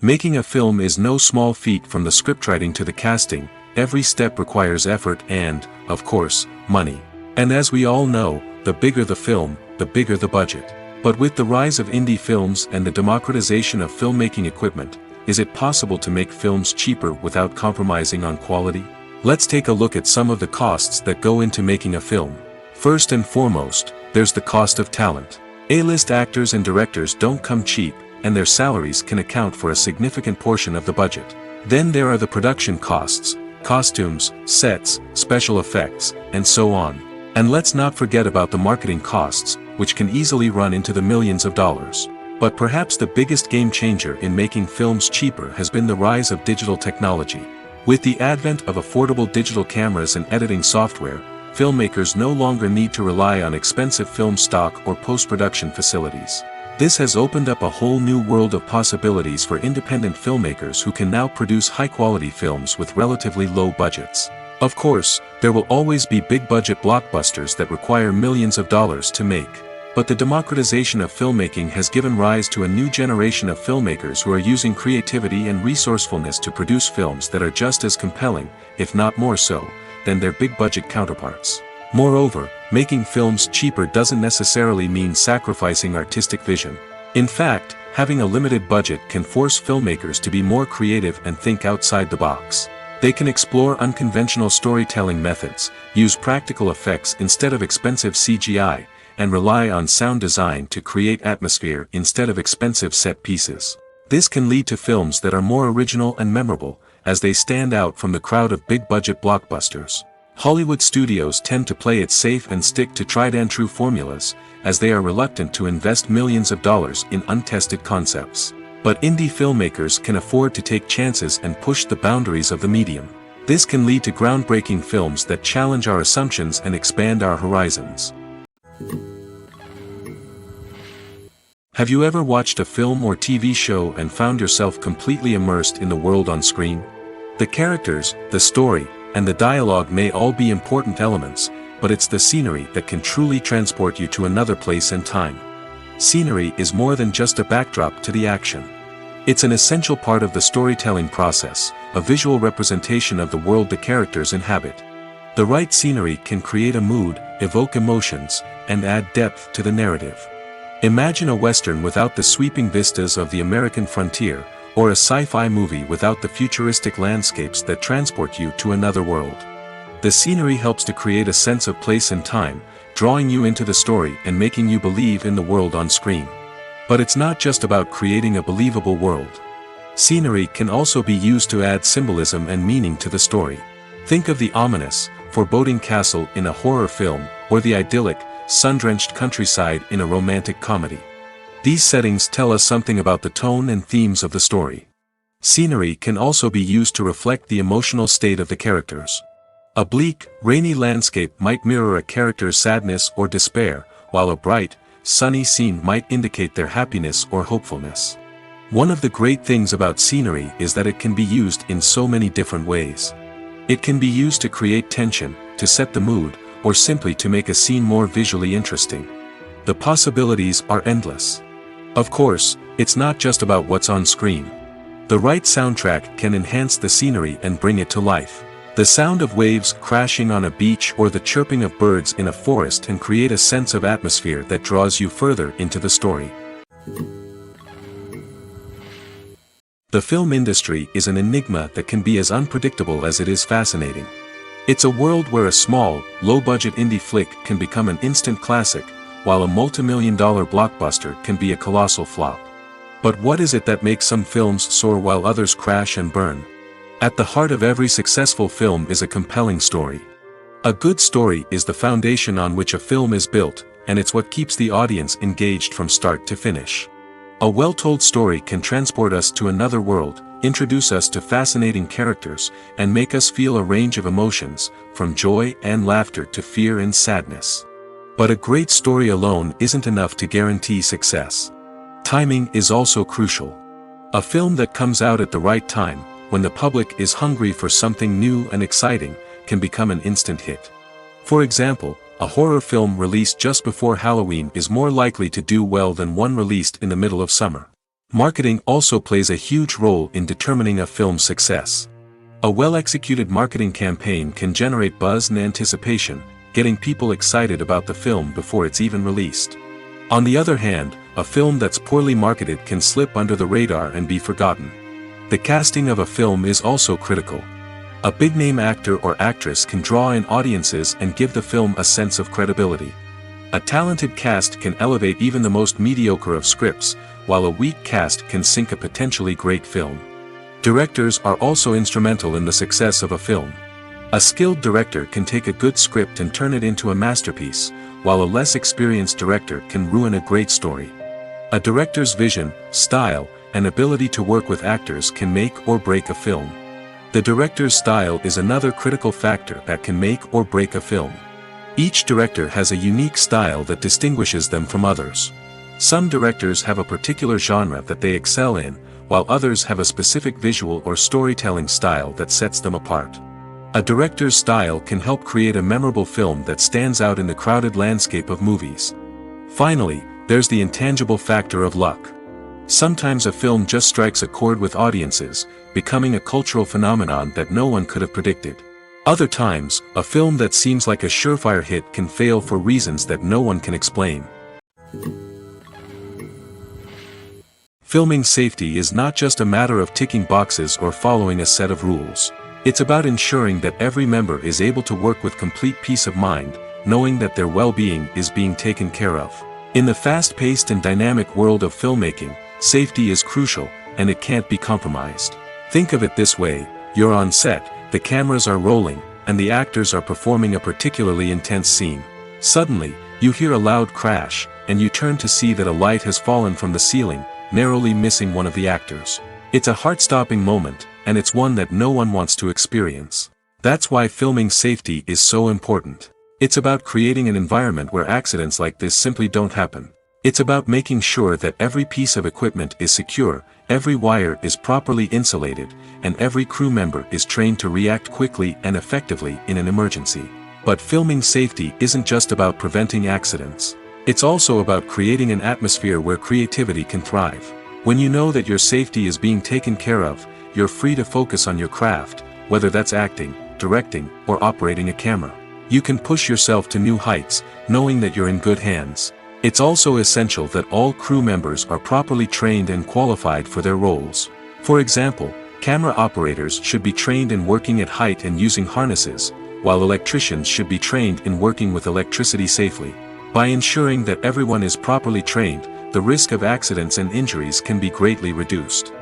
S1: Making a film is no small feat. From the scriptwriting to the casting, every step requires effort and, of course, money. And as we all know, the bigger the film, the bigger the budget. But with the rise of indie films and the democratization of filmmaking equipment, is it possible to make films cheaper without compromising on quality? Let's take a look at some of the costs that go into making a film. First and foremost, there's the cost of talent. A-list actors and directors don't come cheap, and their salaries can account for a significant portion of the budget. Then there are the production costs, costumes, sets, special effects, and so on. And let's not forget about the marketing costs, which can easily run into the millions of dollars. But perhaps the biggest game changer in making films cheaper has been the rise of digital technology. With the advent of affordable digital cameras and editing software, filmmakers no longer need to rely on expensive film stock or post-production facilities. This has opened up a whole new world of possibilities for independent filmmakers who can now produce high-quality films with relatively low budgets. Of course, there will always be big-budget blockbusters that require millions of dollars to make. But the democratization of filmmaking has given rise to a new generation of filmmakers who are using creativity and resourcefulness to produce films that are just as compelling, if not more so, than their big-budget counterparts. Moreover, making films cheaper doesn't necessarily mean sacrificing artistic vision. In fact, having a limited budget can force filmmakers to be more creative and think outside the box. They can explore unconventional storytelling methods, use practical effects instead of expensive CGI, and rely on sound design to create atmosphere instead of expensive set pieces. This can lead to films that are more original and memorable, as they stand out from the crowd of big-budget blockbusters. Hollywood studios tend to play it safe and stick to tried-and-true formulas, as they are reluctant to invest millions of dollars in untested concepts. But indie filmmakers can afford to take chances and push the boundaries of the medium. This can lead to groundbreaking films that challenge our assumptions and expand our horizons. Have you ever watched a film or TV show and found yourself completely immersed in the world on screen? The characters, the story, and the dialogue may all be important elements, but it's the scenery that can truly transport you to another place and time. Scenery is more than just a backdrop to the action. It's an essential part of the storytelling process, a visual representation of the world the characters inhabit. The right scenery can create a mood, evoke emotions, and add depth to the narrative. Imagine a Western without the sweeping vistas of the American frontier, or a sci-fi movie without the futuristic landscapes that transport you to another world. The scenery helps to create a sense of place and time, drawing you into the story and making you believe in the world on screen. But it's not just about creating a believable world. Scenery can also be used to add symbolism and meaning to the story. Think of the ominous, foreboding castle in a horror film, or the idyllic, sun-drenched countryside in a romantic comedy. These settings tell us something about the tone and themes of the story. Scenery can also be used to reflect the emotional state of the characters. A bleak, rainy landscape might mirror a character's sadness or despair, while a bright, sunny scene might indicate their happiness or hopefulness. One of the great things about scenery is that it can be used in so many different ways. It can be used to create tension, to set the mood, or simply to make a scene more visually interesting. The possibilities are endless. Of course, it's not just about what's on screen. The right soundtrack can enhance the scenery and bring it to life. The sound of waves crashing on a beach or the chirping of birds in a forest can create a sense of atmosphere that draws you further into the story. The film industry is an enigma that can be as unpredictable as it is fascinating. It's a world where a small, low-budget indie flick can become an instant classic, while a multi-million-dollar blockbuster can be a colossal flop. But what is it that makes some films soar while others crash and burn? At the heart of every successful film is a compelling story. A good story is the foundation on which a film is built, and it's what keeps the audience engaged from start to finish. A well-told story can transport us to another world, introduce us to fascinating characters, and make us feel a range of emotions, from joy and laughter to fear and sadness. But a great story alone isn't enough to guarantee success. Timing is also crucial. A film that comes out at the right time, when the public is hungry for something new and exciting, can become an instant hit. For example, a horror film released just before Halloween is more likely to do well than one released in the middle of summer. Marketing also plays a huge role in determining a film's success. A well-executed marketing campaign can generate buzz and anticipation, getting people excited about the film before it's even released. On the other hand, a film that's poorly marketed can slip under the radar and be forgotten. The casting of a film is also critical. A big-name actor or actress can draw in audiences and give the film a sense of credibility. A talented cast can elevate even the most mediocre of scripts, while a weak cast can sink a potentially great film. Directors are also instrumental in the success of a film. A skilled director can take a good script and turn it into a masterpiece, while a less experienced director can ruin a great story. A director's vision, style, and ability to work with actors can make or break a film. The director's style is another critical factor that can make or break a film. Each director has a unique style that distinguishes them from others. Some directors have a particular genre that they excel in, while others have a specific visual or storytelling style that sets them apart. A director's style can help create a memorable film that stands out in the crowded landscape of movies. Finally, there's the intangible factor of luck. Sometimes a film just strikes a chord with audiences, becoming a cultural phenomenon that no one could have predicted. Other times, a film that seems like a surefire hit can fail for reasons that no one can explain. Filming safety is not just a matter of ticking boxes or following a set of rules. It's about ensuring that every member is able to work with complete peace of mind, knowing that their well-being is being taken care of. In the fast-paced and dynamic world of filmmaking, safety is crucial, and it can't be compromised. Think of it this way: you're on set, the cameras are rolling, and the actors are performing a particularly intense scene. Suddenly, you hear a loud crash, and you turn to see that a light has fallen from the ceiling, narrowly missing one of the actors. It's a heart-stopping moment, and it's one that no one wants to experience. That's why filming safety is so important. It's about creating an environment where accidents like this simply don't happen. It's about making sure that every piece of equipment is secure, every wire is properly insulated, and every crew member is trained to react quickly and effectively in an emergency. But filming safety isn't just about preventing accidents. It's also about creating an atmosphere where creativity can thrive. When you know that your safety is being taken care of, you're free to focus on your craft, whether that's acting, directing, or operating a camera. You can push yourself to new heights, knowing that you're in good hands. It's also essential that all crew members are properly trained and qualified for their roles. For example, camera operators should be trained in working at height and using harnesses, while electricians should be trained in working with electricity safely. By ensuring that everyone is properly trained, the risk of accidents and injuries can be greatly reduced.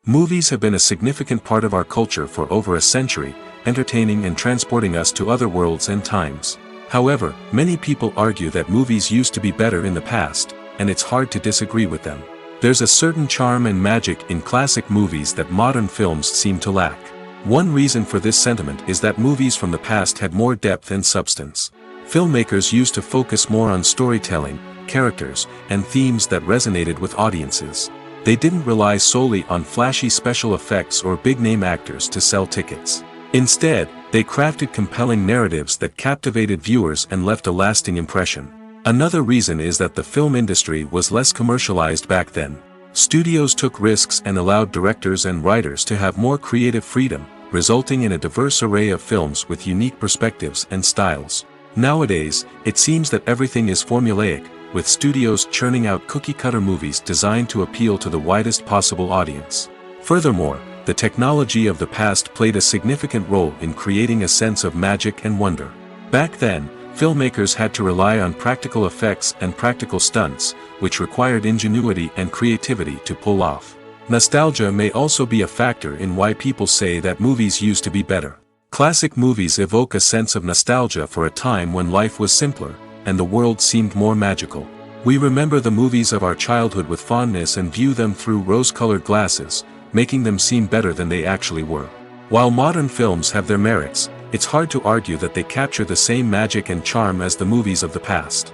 S1: Movies have been a significant part of our culture for over a century, entertaining and transporting us to other worlds and times. However, many people argue that movies used to be better in the past, and it's hard to disagree with them. There's a certain charm and magic in classic movies that modern films seem to lack. One reason for this sentiment is that movies from the past had more depth and substance. Filmmakers used to focus more on storytelling, characters, and themes that resonated with audiences. They didn't rely solely on flashy special effects or big-name actors to sell tickets. Instead, they crafted compelling narratives that captivated viewers and left a lasting impression. Another reason is that the film industry was less commercialized back then. Studios took risks and allowed directors and writers to have more creative freedom, resulting in a diverse array of films with unique perspectives and styles. Nowadays, it seems that everything is formulaic, with studios churning out cookie-cutter movies designed to appeal to the widest possible audience. Furthermore, the technology of the past played a significant role in creating a sense of magic and wonder. Back then, filmmakers had to rely on practical effects and practical stunts, which required ingenuity and creativity to pull off. Nostalgia may also be a factor in why people say that movies used to be better. Classic movies evoke a sense of nostalgia for a time when life was simpler, and the world seemed more magical. We remember the movies of our childhood with fondness and view them through rose-colored glasses, making them seem better than they actually were. While modern films have their merits, it's hard to argue that they capture the same magic and charm as the movies of the past.